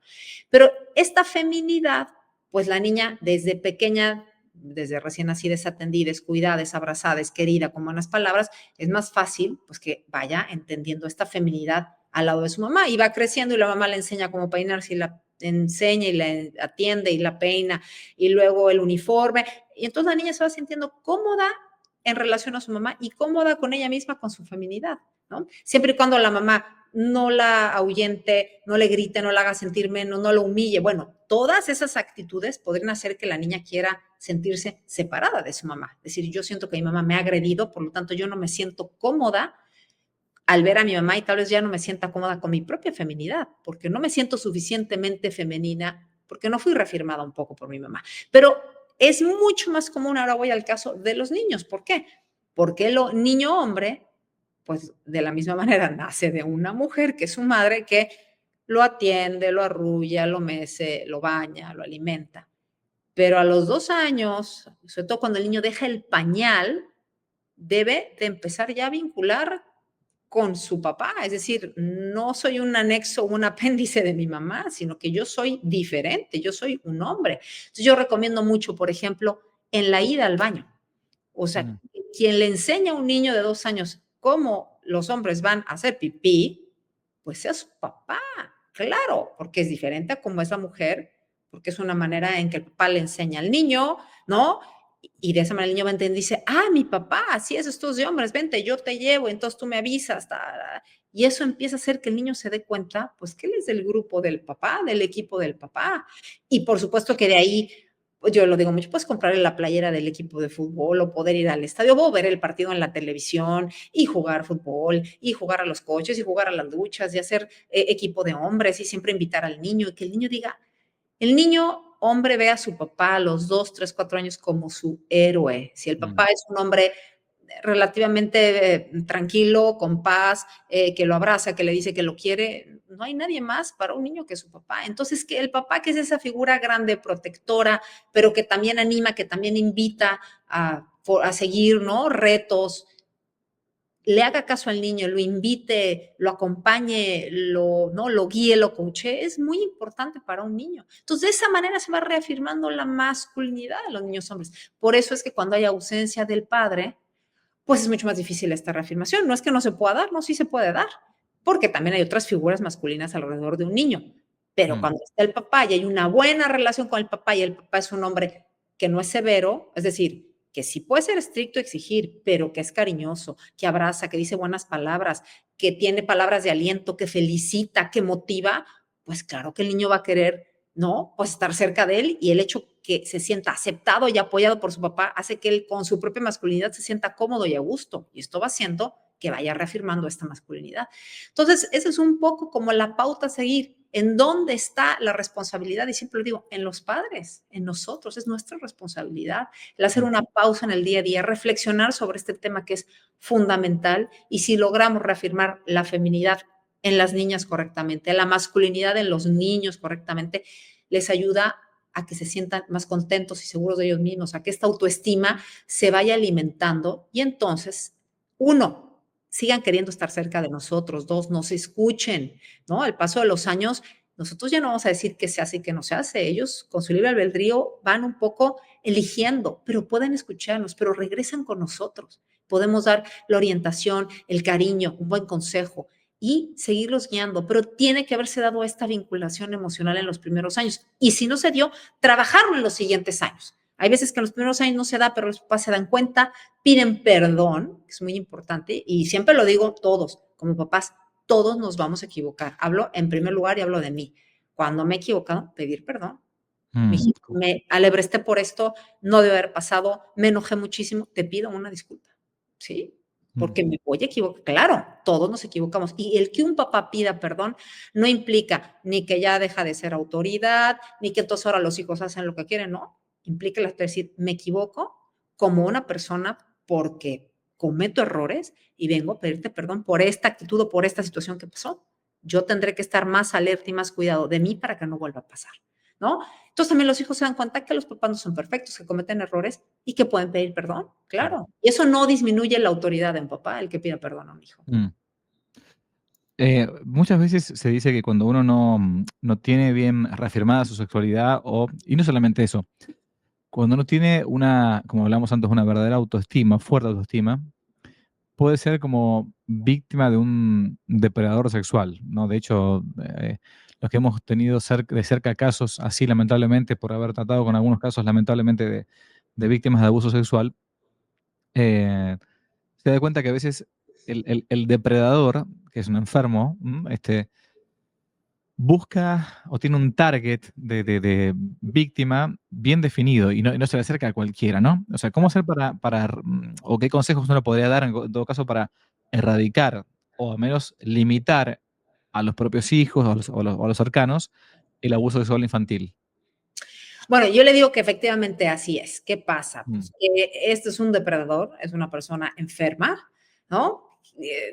Pero esta feminidad, pues la niña desde pequeña, desde recién nacida, es atendida, es cuidada, es abrazada, es querida, con buenas palabras, es más fácil pues que vaya entendiendo esta feminidad al lado de su mamá y va creciendo y la mamá le enseña cómo peinarse y la enseña y la atiende y la peina y luego el uniforme y entonces la niña se va sintiendo cómoda en relación a su mamá y cómoda con ella misma, con su feminidad, ¿no? Siempre y cuando la mamá no la ahuyente, no le grite, no la haga sentir menos, no lo humille. Bueno, todas esas actitudes podrían hacer que la niña quiera sentirse separada de su mamá. Es decir, yo siento que mi mamá me ha agredido, por lo tanto yo no me siento cómoda al ver a mi mamá y tal vez ya no me sienta cómoda con mi propia feminidad, porque no me siento suficientemente femenina, porque no fui reafirmada un poco por mi mamá. Pero es mucho más común, ahora voy al caso de los niños. ¿Por qué? Porque el niño hombre, pues de la misma manera nace de una mujer que es su madre, que lo atiende, lo arrulla, lo mece, lo baña, lo alimenta. Pero a los 2 años, sobre todo cuando el niño deja el pañal, debe de empezar ya a vincular con su papá, es decir, no soy un anexo, un apéndice de mi mamá, sino que yo soy diferente, yo soy un hombre. Entonces yo recomiendo mucho, por ejemplo, en la ida al baño. O sea, quien le enseña a un niño de 2 años cómo los hombres van a hacer pipí, pues sea su papá, claro, porque es diferente a cómo es la mujer, porque es una manera en que el papá le enseña al niño, ¿no? Y de esa manera el niño va a entender y dice, ah, mi papá, así es, estos de hombres, vente, yo te llevo, entonces tú me avisas. Y eso empieza a hacer que el niño se dé cuenta, pues, que él es del grupo del papá, del equipo del papá. Y por supuesto que de ahí, pues yo lo digo mucho, puedes comprarle la playera del equipo de fútbol o poder ir al estadio o ver el partido en la televisión y jugar fútbol y jugar a los coches y jugar a las luchas y hacer equipo de hombres y siempre invitar al niño y que el niño diga, el niño hombre ve a su papá a los 2, 3, 4 años como su héroe. Si el papá es un hombre relativamente tranquilo, con paz, que lo abraza, que le dice que lo quiere, no hay nadie más para un niño que su papá. Entonces, que el papá, que es esa figura grande, protectora, pero que también anima, que también invita a seguir, ¿no? Retos, le haga caso al niño, lo invite, lo acompañe, ¿no? Lo guíe, lo coache, es muy importante para un niño. Entonces, de esa manera se va reafirmando la masculinidad de los niños hombres. Por eso es que cuando hay ausencia del padre, pues es mucho más difícil esta reafirmación. No es que no se pueda dar, no, sí se puede dar, porque también hay otras figuras masculinas alrededor de un niño. Pero cuando está el papá y hay una buena relación con el papá y el papá es un hombre que no es severo, es decir, que sí puede ser estricto, exigir, pero que es cariñoso, que abraza, que dice buenas palabras, que tiene palabras de aliento, que felicita, que motiva, pues claro que el niño va a querer, ¿no? Pues estar cerca de él y el hecho que se sienta aceptado y apoyado por su papá hace que él con su propia masculinidad se sienta cómodo y a gusto. Y esto va haciendo que vaya reafirmando esta masculinidad. Entonces, eso es un poco como la pauta a seguir. ¿En dónde está la responsabilidad? Y siempre lo digo, en los padres, en nosotros, es nuestra responsabilidad el hacer una pausa en el día a día, reflexionar sobre este tema que es fundamental y si logramos reafirmar la feminidad en las niñas correctamente, la masculinidad en los niños correctamente, les ayuda a que se sientan más contentos y seguros de ellos mismos, a que esta autoestima se vaya alimentando y entonces, uno, sigan queriendo estar cerca de nosotros, dos, nos escuchen, ¿no? Al paso de los años, nosotros ya no vamos a decir qué se hace y qué no se hace. Ellos con su libre albedrío van un poco eligiendo, pero pueden escucharnos, pero regresan con nosotros. Podemos dar la orientación, el cariño, un buen consejo y seguirlos guiando, pero tiene que haberse dado esta vinculación emocional en los primeros años. Y si no se dio, trabajarlo en los siguientes años. Hay veces que en los primeros años no se da, pero los papás se dan cuenta, piden perdón, que es muy importante, y siempre lo digo todos, como papás, todos nos vamos a equivocar. Hablo en primer lugar y hablo de mí. Cuando me he equivocado, pedir perdón. Me alebresté por esto, no debe haber pasado, me enojé muchísimo, te pido una disculpa, ¿sí? Porque me voy a equivocar. Claro, todos nos equivocamos. Y el que un papá pida perdón no implica ni que ya deja de ser autoridad, ni que entonces ahora los hijos hacen lo que quieren, no. Implica decir, me equivoco como una persona porque cometo errores y vengo a pedirte perdón por esta actitud o por esta situación que pasó. Yo tendré que estar más alerta y más cuidado de mí para que no vuelva a pasar, ¿no? Entonces también los hijos se dan cuenta que los papás no son perfectos, que cometen errores y que pueden pedir perdón, Claro. claro. Y eso no disminuye la autoridad de un papá, el que pida perdón a un hijo. Mm. Muchas veces se dice que cuando uno no tiene bien reafirmada su sexualidad, y no solamente eso, cuando uno tiene como hablamos antes, una verdadera autoestima, fuerte autoestima, puede ser como víctima de un depredador sexual, ¿no? De hecho, los que hemos tenido de cerca casos así, lamentablemente, por haber tratado con algunos casos, lamentablemente, de víctimas de abuso sexual, eh, se da cuenta que a veces el depredador, que es un enfermo, busca o tiene un target de víctima bien definido y no se le acerca a cualquiera, ¿no? O sea, ¿cómo hacer o qué consejos uno podría dar en todo caso para erradicar o al menos limitar a los propios hijos o a los cercanos el abuso sexual infantil? Bueno, yo le digo que efectivamente así es. ¿Qué pasa? Mm, Pues que este es un depredador, es una persona enferma, ¿no?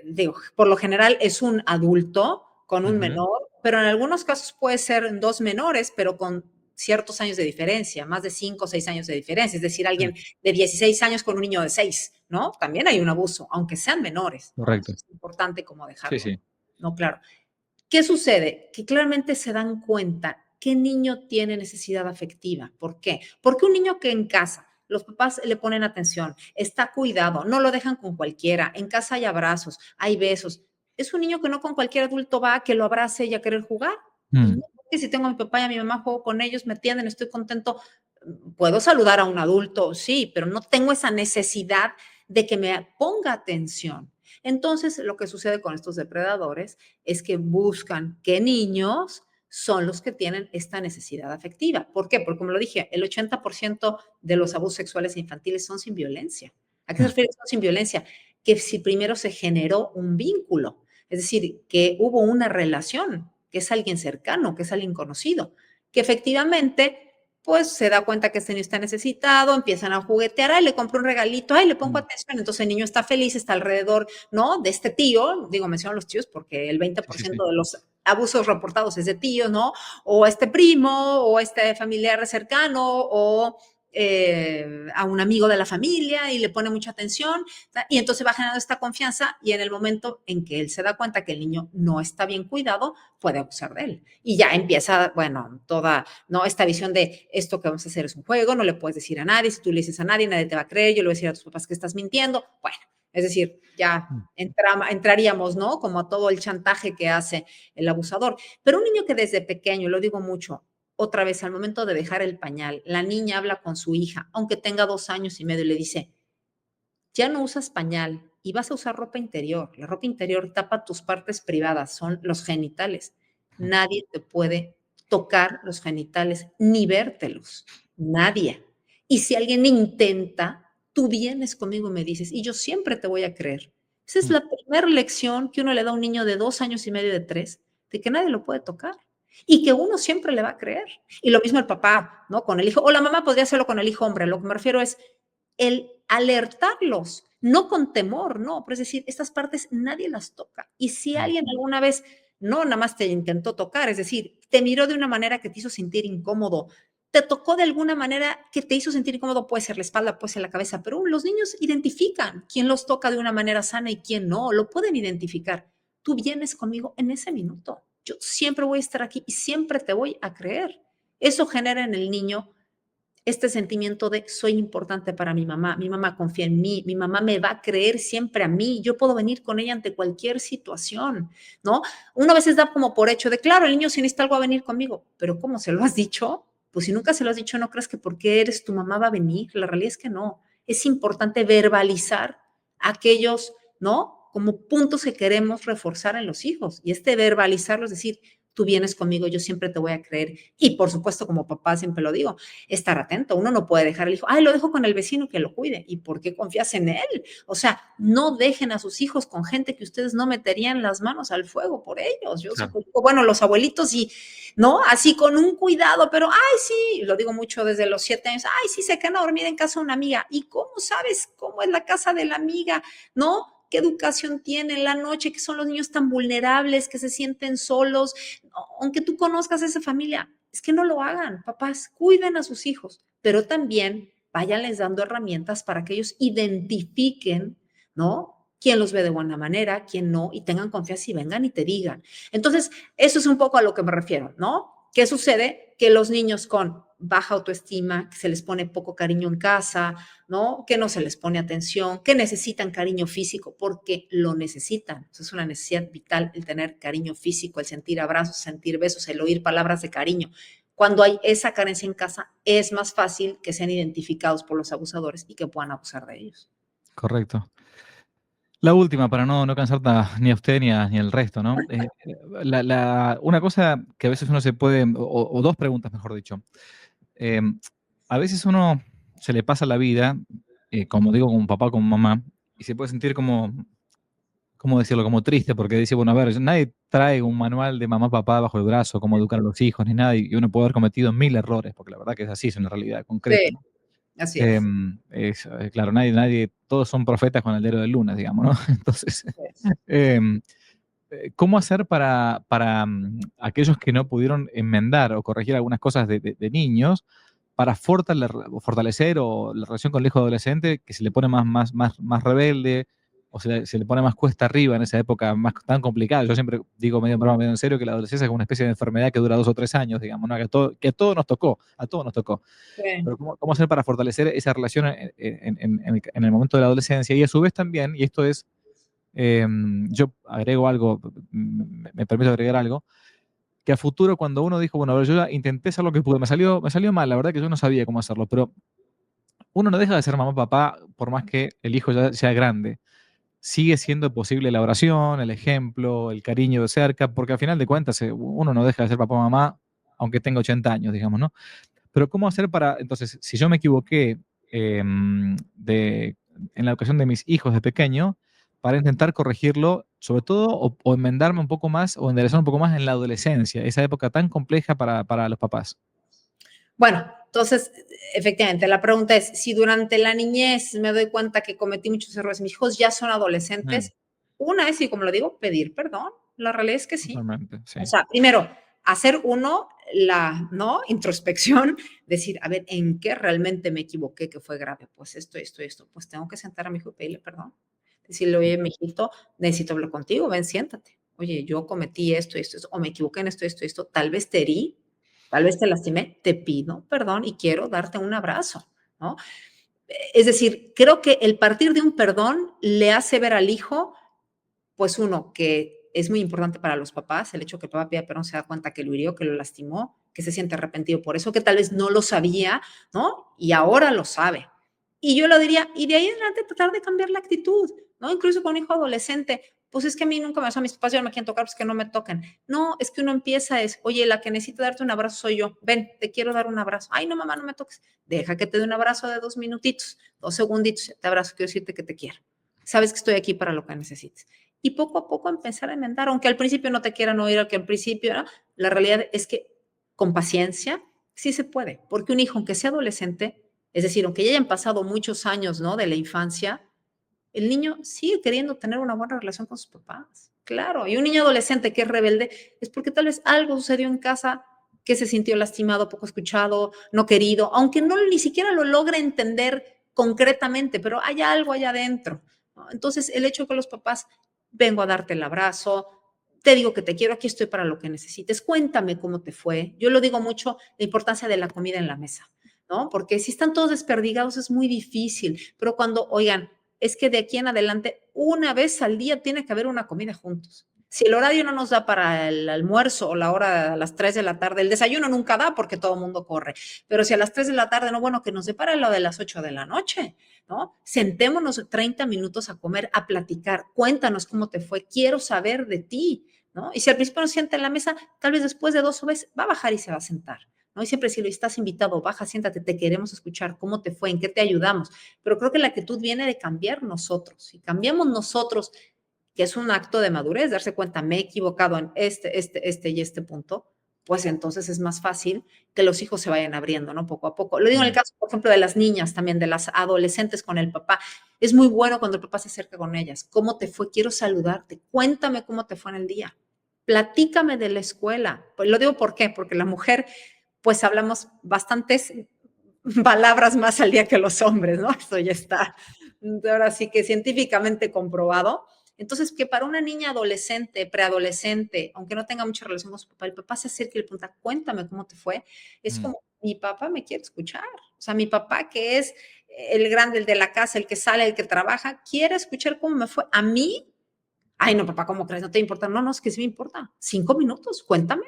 Digo, por lo general es un adulto con un ujú, menor, pero en algunos casos puede ser dos menores, pero con ciertos años de diferencia, más de 5 o 6 años de diferencia, es decir, sí, alguien de 16 años con un niño de 6, ¿no? También hay un abuso, aunque sean menores, ¿no? Eso correcto. es importante como Sí, dejarlo, sí. ¿no? Claro. ¿Qué sucede? Que claramente se dan cuenta qué niño tiene necesidad afectiva. ¿Por qué? Porque un niño que en casa los papás le ponen atención, está cuidado, no lo dejan con cualquiera, en casa hay abrazos, hay besos. Es un niño que no con cualquier adulto va a que lo abrace y a querer jugar. Pues Mm, no, porque si tengo a mi papá y a mi mamá, juego con ellos, me atienden, estoy contento. Puedo saludar a un adulto, sí, pero no tengo esa necesidad de que me ponga atención. Entonces, lo que sucede con estos depredadores es que buscan qué niños son los que tienen esta necesidad afectiva. ¿Por qué? Porque, como lo dije, el 80% de los abusos sexuales infantiles son sin violencia. ¿A qué se mm, refiere son sin violencia? Que si primero se generó un vínculo, es decir, que hubo una relación, que es alguien cercano, que es alguien conocido, que efectivamente pues se da cuenta que este niño está necesitado, empiezan a juguetear, ay, le compro un regalito, ay, le pongo mm, atención, entonces el niño está feliz, está alrededor, ¿no? De este tío, digo, menciono a los tíos porque el sí, sí, sí. 20% de los abusos reportados es de tíos, ¿no? O este primo, o este familiar cercano, o a un amigo de la familia y le pone mucha atención, y entonces va generando esta confianza y en el momento en que él se da cuenta que el niño no está bien cuidado, puede abusar de él. Y ya empieza, bueno, toda, ¿no? Esta visión de esto que vamos a hacer es un juego, no le puedes decir a nadie, si tú le dices a nadie, nadie te va a creer, yo le voy a decir a tus papás que estás mintiendo, bueno, es decir, ya Mm, entraríamos, ¿no? Como a todo el chantaje que hace el abusador. Pero un niño que desde pequeño, lo digo mucho, otra vez al momento de dejar el pañal, la niña habla con su hija, aunque tenga 2 años y medio, y le dice, ya no usas pañal y vas a usar ropa interior. La ropa interior tapa tus partes privadas, son los genitales. mm, Nadie te puede tocar los genitales ni vértelos. Nadie. Y si alguien intenta, tú vienes conmigo y me dices, y yo siempre te voy a creer. Esa es mm. la primera lección que uno le da a un niño de 2 años y medio, de 3, de que nadie lo puede tocar y que uno siempre le va a creer. Y lo mismo el papá, ¿no? Con el hijo, o la mamá podría hacerlo con el hijo hombre. Lo que me refiero es el alertarlos, no con temor, no, pero es decir, estas partes nadie las toca. Y si Mm, alguien alguna vez no nada más te intentó tocar, es decir, te miró de una manera que te hizo sentir incómodo, te tocó de alguna manera que te hizo sentir incómodo, puede ser la espalda, puede ser la cabeza, pero los niños identifican quién los toca de una manera sana y quién no, lo pueden identificar. Tú vienes conmigo en ese minuto. Yo siempre voy a estar aquí y siempre te voy a creer. Eso genera en el niño este sentimiento de soy importante para mi mamá confía en mí, mi mamá me va a creer siempre a mí, yo puedo venir con ella ante cualquier situación, ¿no? Uno a veces da como por hecho de, claro, el niño si necesita algo va a venir conmigo, pero ¿cómo se lo has dicho? Pues si nunca se lo has dicho, no crees que porque eres tu mamá va a venir, la realidad es que no. Es importante verbalizar aquellos, ¿no? Como puntos que queremos reforzar en los hijos y este verbalizarlo es decir, tú vienes conmigo, yo siempre te voy a creer. Y por supuesto, como papá siempre lo digo, estar atento. Uno no puede dejar al hijo, ay, lo dejo con el vecino que lo cuide. ¿Y por qué confías en él? O sea, no dejen a sus hijos con gente que ustedes no meterían las manos al fuego por ellos. Yo Claro. supongo, bueno, los abuelitos y, ¿no? Así con un cuidado, pero, ay, sí, lo digo mucho desde los 7 años, ay, sí, se quedan a dormir en casa de una amiga. ¿Y cómo sabes cómo es la casa de la amiga? ¿No? ¿Qué educación tienen la noche? ¿Que son los niños tan vulnerables, que se sienten solos? Aunque tú conozcas a esa familia, es que no lo hagan, papás, cuiden a sus hijos, pero también váyanles dando herramientas para que ellos identifiquen, ¿no? Quién los ve de buena manera, quién no, y tengan confianza y vengan y te digan. Entonces, eso es un poco a lo que me refiero, ¿no? ¿Qué sucede? Que los niños con baja autoestima, que se les pone poco cariño en casa, ¿no? Que no se les pone atención, que necesitan cariño físico porque lo necesitan. Eso es una necesidad vital, el tener cariño físico, el sentir abrazos, sentir besos, el oír palabras de cariño. Cuando hay esa carencia en casa, es más fácil que sean identificados por los abusadores y que puedan abusar de ellos. Correcto. La última, para no cansar ni a usted ni al resto, ¿no? Una cosa que a veces uno se puede, o dos preguntas, mejor dicho. A veces uno se le pasa la vida, como digo, como papá, como mamá, y se puede sentir como, ¿cómo decirlo? Como triste, porque dice, bueno, a ver, nadie trae un manual de mamá, papá bajo el brazo, cómo educar a los hijos, ni nada, y uno puede haber cometido 1000 errores, porque la verdad que es así, es una realidad concreta, Sí, ¿no? así es. Claro, todos son profetas con el dedo de luna, digamos, ¿no? Entonces, em, ¿cómo hacer para aquellos que no pudieron enmendar o corregir algunas cosas de niños para fortalecer o la relación con el hijo adolescente que se le pone más rebelde o se le pone más cuesta arriba en esa época más tan complicada? Yo siempre digo medio en broma, medio en serio, que la adolescencia es como una especie de enfermedad que dura 2 o 3 años, digamos, ¿no? Que a todos nos tocó, a todos nos tocó. Sí. Pero ¿cómo hacer para fortalecer esa relación en el momento de la adolescencia? Y a su vez también, y esto es, yo agrego algo, me permito agregar algo, que a futuro cuando uno dijo, bueno, a ver, yo ya intenté hacer lo que pude, me salió mal, la verdad que yo no sabía cómo hacerlo, pero uno no deja de ser mamá, papá, por más que el hijo ya sea grande. Sigue siendo posible la oración, el ejemplo, el cariño de cerca, porque al final de cuentas uno no deja de ser papá, mamá, aunque tenga 80 años, digamos, ¿no? Pero ¿cómo hacer para, entonces, si yo me equivoqué de, en la educación de mis hijos de pequeño, para intentar corregirlo, sobre todo, o enmendarme un poco más, o enderezar un poco más en la adolescencia, esa época tan compleja para los papás? Bueno, entonces, efectivamente, la pregunta es, si durante la niñez me doy cuenta que cometí muchos errores, mis hijos ya son Mm, adolescentes, una es, y como lo digo, pedir perdón. La realidad es que sí. totalmente, sí. O sea, primero, hacer uno la, ¿no? Introspección, decir, a ver, ¿en qué realmente me equivoqué que fue grave? Pues esto. Pues tengo que sentar a mi hijo y pedirle perdón. Decirle, oye, mijito, necesito hablar contigo, ven, siéntate. Oye, yo cometí esto, o me equivoqué en esto, tal vez te herí, tal vez te lastimé, te pido perdón y quiero darte un abrazo, ¿no? Es decir, creo que el partir de un perdón le hace ver al hijo, pues uno, que es muy importante para los papás, el hecho que el papá pida perdón se da cuenta que lo hirió, que lo lastimó, que se siente arrepentido por eso, que tal vez no lo sabía, ¿no? Y ahora lo sabe. Y yo lo diría, y de ahí en adelante tratar de cambiar la actitud, ¿no? Incluso con un hijo adolescente, pues es que a mí nunca me pasó, a mis papás ya no me quieren tocar, pues que no me toquen. No, es que uno empieza es, oye, la que necesita darte un abrazo soy yo, ven, te quiero dar un abrazo. Ay, no, mamá, no me toques. Deja que te dé un abrazo de 2 minutitos, 2 segunditos, te abrazo, quiero decirte que te quiero. Sabes que estoy aquí para lo que necesites. Y poco a poco empezar a enmendar, aunque al principio no te quieran oír, aunque al principio, ¿no? La realidad es que con paciencia sí se puede, porque un hijo, aunque sea adolescente, es decir, aunque ya hayan pasado muchos años, ¿no? De la infancia, el niño sigue queriendo tener una buena relación con sus papás. Claro, y un niño adolescente que es rebelde es porque tal vez algo sucedió en casa que se sintió lastimado, poco escuchado, no querido, aunque no ni siquiera lo logre entender concretamente, pero hay algo allá adentro, ¿no? Entonces, el hecho de que los papás, vengo a darte el abrazo, te digo que te quiero, aquí estoy para lo que necesites, cuéntame cómo te fue. Yo lo digo mucho, la importancia de la comida en la mesa, ¿no? Porque si están todos desperdigados es muy difícil, pero cuando, oigan, es que de aquí en adelante, una vez al día tiene que haber una comida juntos. Si el horario no nos da para el almuerzo o la hora a las 3 de la tarde, el desayuno nunca da porque todo el mundo corre, pero si a las 3 de la tarde, no, bueno, que nos dé para lo de las 8 de la noche, ¿no? Sentémonos 30 minutos a comer, a platicar, cuéntanos cómo te fue, quiero saber de ti, ¿no? Y si al principio no se sienta en la mesa, tal vez después de 2 veces va a bajar y se va a sentar, ¿no? Y siempre si lo estás invitado, baja, siéntate, te queremos escuchar, cómo te fue, en qué te ayudamos. Pero creo que la actitud viene de cambiar nosotros. Si cambiamos nosotros, que es un acto de madurez, darse cuenta, me he equivocado en este y este punto, pues entonces es más fácil que los hijos se vayan abriendo, ¿no? Poco a poco. Lo digo en el caso, por ejemplo, de las niñas también, de las adolescentes con el papá. Es muy bueno cuando el papá se acerca con ellas. ¿Cómo te fue? Quiero saludarte. Cuéntame cómo te fue en el día. Platícame de la escuela. Pues lo digo ¿por qué? Porque la mujer, pues hablamos bastantes palabras más al día que los hombres, ¿no? Eso ya está. Ahora sí que científicamente comprobado. Entonces, que para una niña adolescente, preadolescente, aunque no tenga mucha relación con su papá, el papá se acerca y le pregunta, cuéntame cómo te fue, es como, mi papá me quiere escuchar. O sea, mi papá que es el grande, el de la casa, el que sale, el que trabaja, quiere escuchar cómo me fue. A mí, ay, no, papá, ¿cómo crees? ¿No te importa? No, no, es que sí me importa. 5 minutos, cuéntame.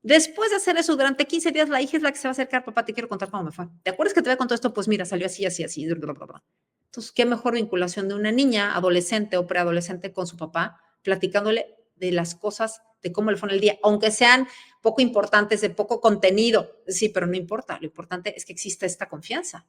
Después de hacer eso, durante 15 días, la hija es la que se va a acercar, papá, te quiero contar cómo me fue. ¿Te acuerdas que te había contado esto? Pues mira, salió así, así, así. Bla, bla, bla. Entonces, qué mejor vinculación de una niña, adolescente o preadolescente con su papá, platicándole de las cosas, de cómo le fue en el día, aunque sean poco importantes, de poco contenido. Sí, pero no importa. Lo importante es que exista esta confianza.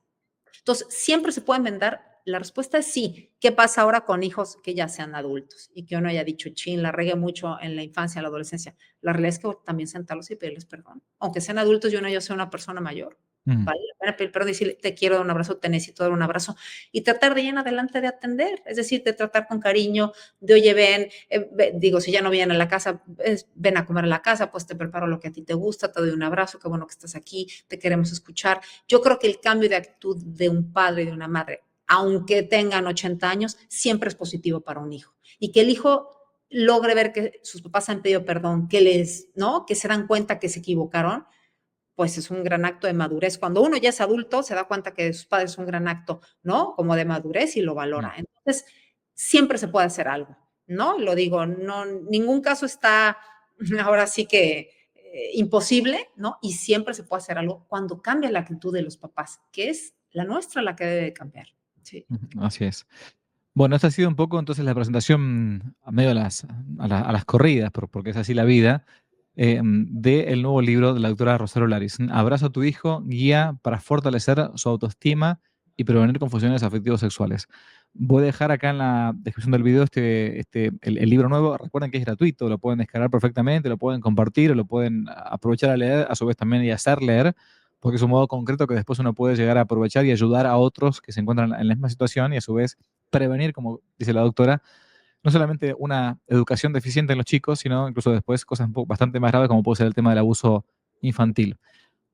Entonces, siempre se pueden vender. La respuesta es sí. ¿Qué pasa ahora con hijos que ya sean adultos y que uno haya dicho, chin, la regué mucho en la infancia, en la adolescencia? La realidad es que también sentarlos y pedirles perdón. Aunque sean adultos y uno ya sea una persona mayor, vale la pena pedir perdón y decirle, te quiero dar un abrazo, te necesito dar un abrazo. Y tratar de ir en adelante de atender, es decir, de tratar con cariño, de oye, ven, digo, si ya no vienen a la casa, ven a comer a la casa, pues te preparo lo que a ti te gusta, te doy un abrazo, qué bueno que estás aquí, te queremos escuchar. Yo creo que el cambio de actitud de un padre y de una madre, aunque tengan 80 años, siempre es positivo para un hijo. Y que el hijo logre ver que sus papás han pedido perdón, ¿no? Que se dan cuenta que se equivocaron, pues es un gran acto de madurez. Cuando uno ya es adulto, se da cuenta que sus padres es un gran acto, ¿no? Como de madurez y lo valora. Entonces, siempre se puede hacer algo, ¿no? Lo digo, no, ningún caso está ahora sí que imposible, ¿no? Y siempre se puede hacer algo cuando cambia la actitud de los papás, que es la nuestra la que debe cambiar. Sí. Así es. Bueno, esta ha sido un poco entonces la presentación a medio a las corridas, porque es así la vida, del nuevo libro de la doctora Rosario Laris. Abrazo a tu hijo, guía para fortalecer su autoestima y prevenir confusiones afectivos sexuales. Voy a dejar acá en la descripción del video el libro nuevo. Recuerden que es gratuito, lo pueden descargar perfectamente, lo pueden compartir, lo pueden aprovechar a leer, a su vez también y hacer leer, porque es un modo concreto que después uno puede llegar a aprovechar y ayudar a otros que se encuentran en la misma situación y a su vez prevenir, como dice la doctora, no solamente una educación deficiente en los chicos, sino incluso después cosas bastante más graves como puede ser el tema del abuso infantil.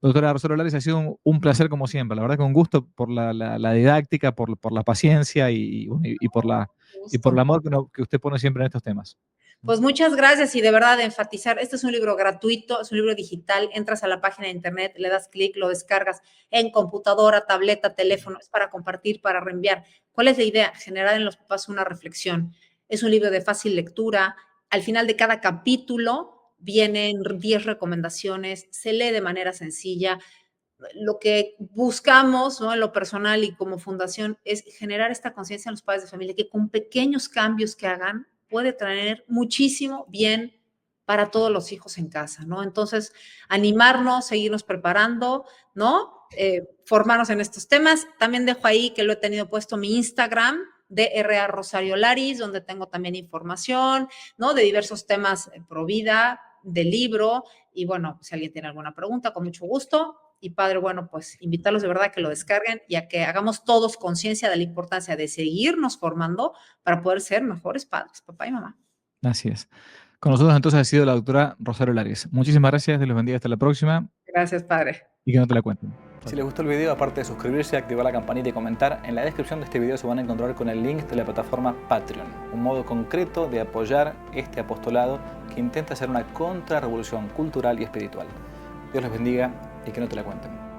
Doctora Rosario Laris, ha sido un placer como siempre. La verdad que un gusto por la didáctica, por la paciencia y por el amor que usted pone siempre en estos temas. Pues muchas gracias y de verdad de enfatizar, este es un libro gratuito, es un libro digital, entras a la página de internet, le das clic, lo descargas en computadora, tableta, teléfono, es para compartir, para reenviar. ¿Cuál es la idea? Generar en los papás una reflexión. Es un libro de fácil lectura, al final de cada capítulo vienen 10 recomendaciones, se lee de manera sencilla. Lo que buscamos, ¿no? En lo personal y como fundación es generar esta conciencia en los padres de familia que con pequeños cambios que hagan puede traer muchísimo bien para todos los hijos en casa, ¿no? Entonces, animarnos, seguirnos preparando, ¿no? Formarnos en estos temas. También dejo ahí que lo he tenido puesto mi Instagram, DRA Rosario Laris, donde tengo también información, ¿no? De diversos temas pro vida, del libro. Y bueno, si alguien tiene alguna pregunta, con mucho gusto. Y padre, bueno, pues invitarlos de verdad a que lo descarguen y a que hagamos todos conciencia de la importancia de seguirnos formando para poder ser mejores padres, papá y mamá. Así es. Con nosotros entonces ha sido la doctora Rosario Laris. Muchísimas gracias, Dios los bendiga, hasta la próxima. Gracias, padre. Y que no te la cuenten. Si les gustó el video, aparte de suscribirse, activar la campanita y comentar, en la descripción de este video se van a encontrar con el link de la plataforma Patreon, un modo concreto de apoyar este apostolado que intenta hacer una contrarrevolución cultural y espiritual. Dios les bendiga y que no te la cuenten.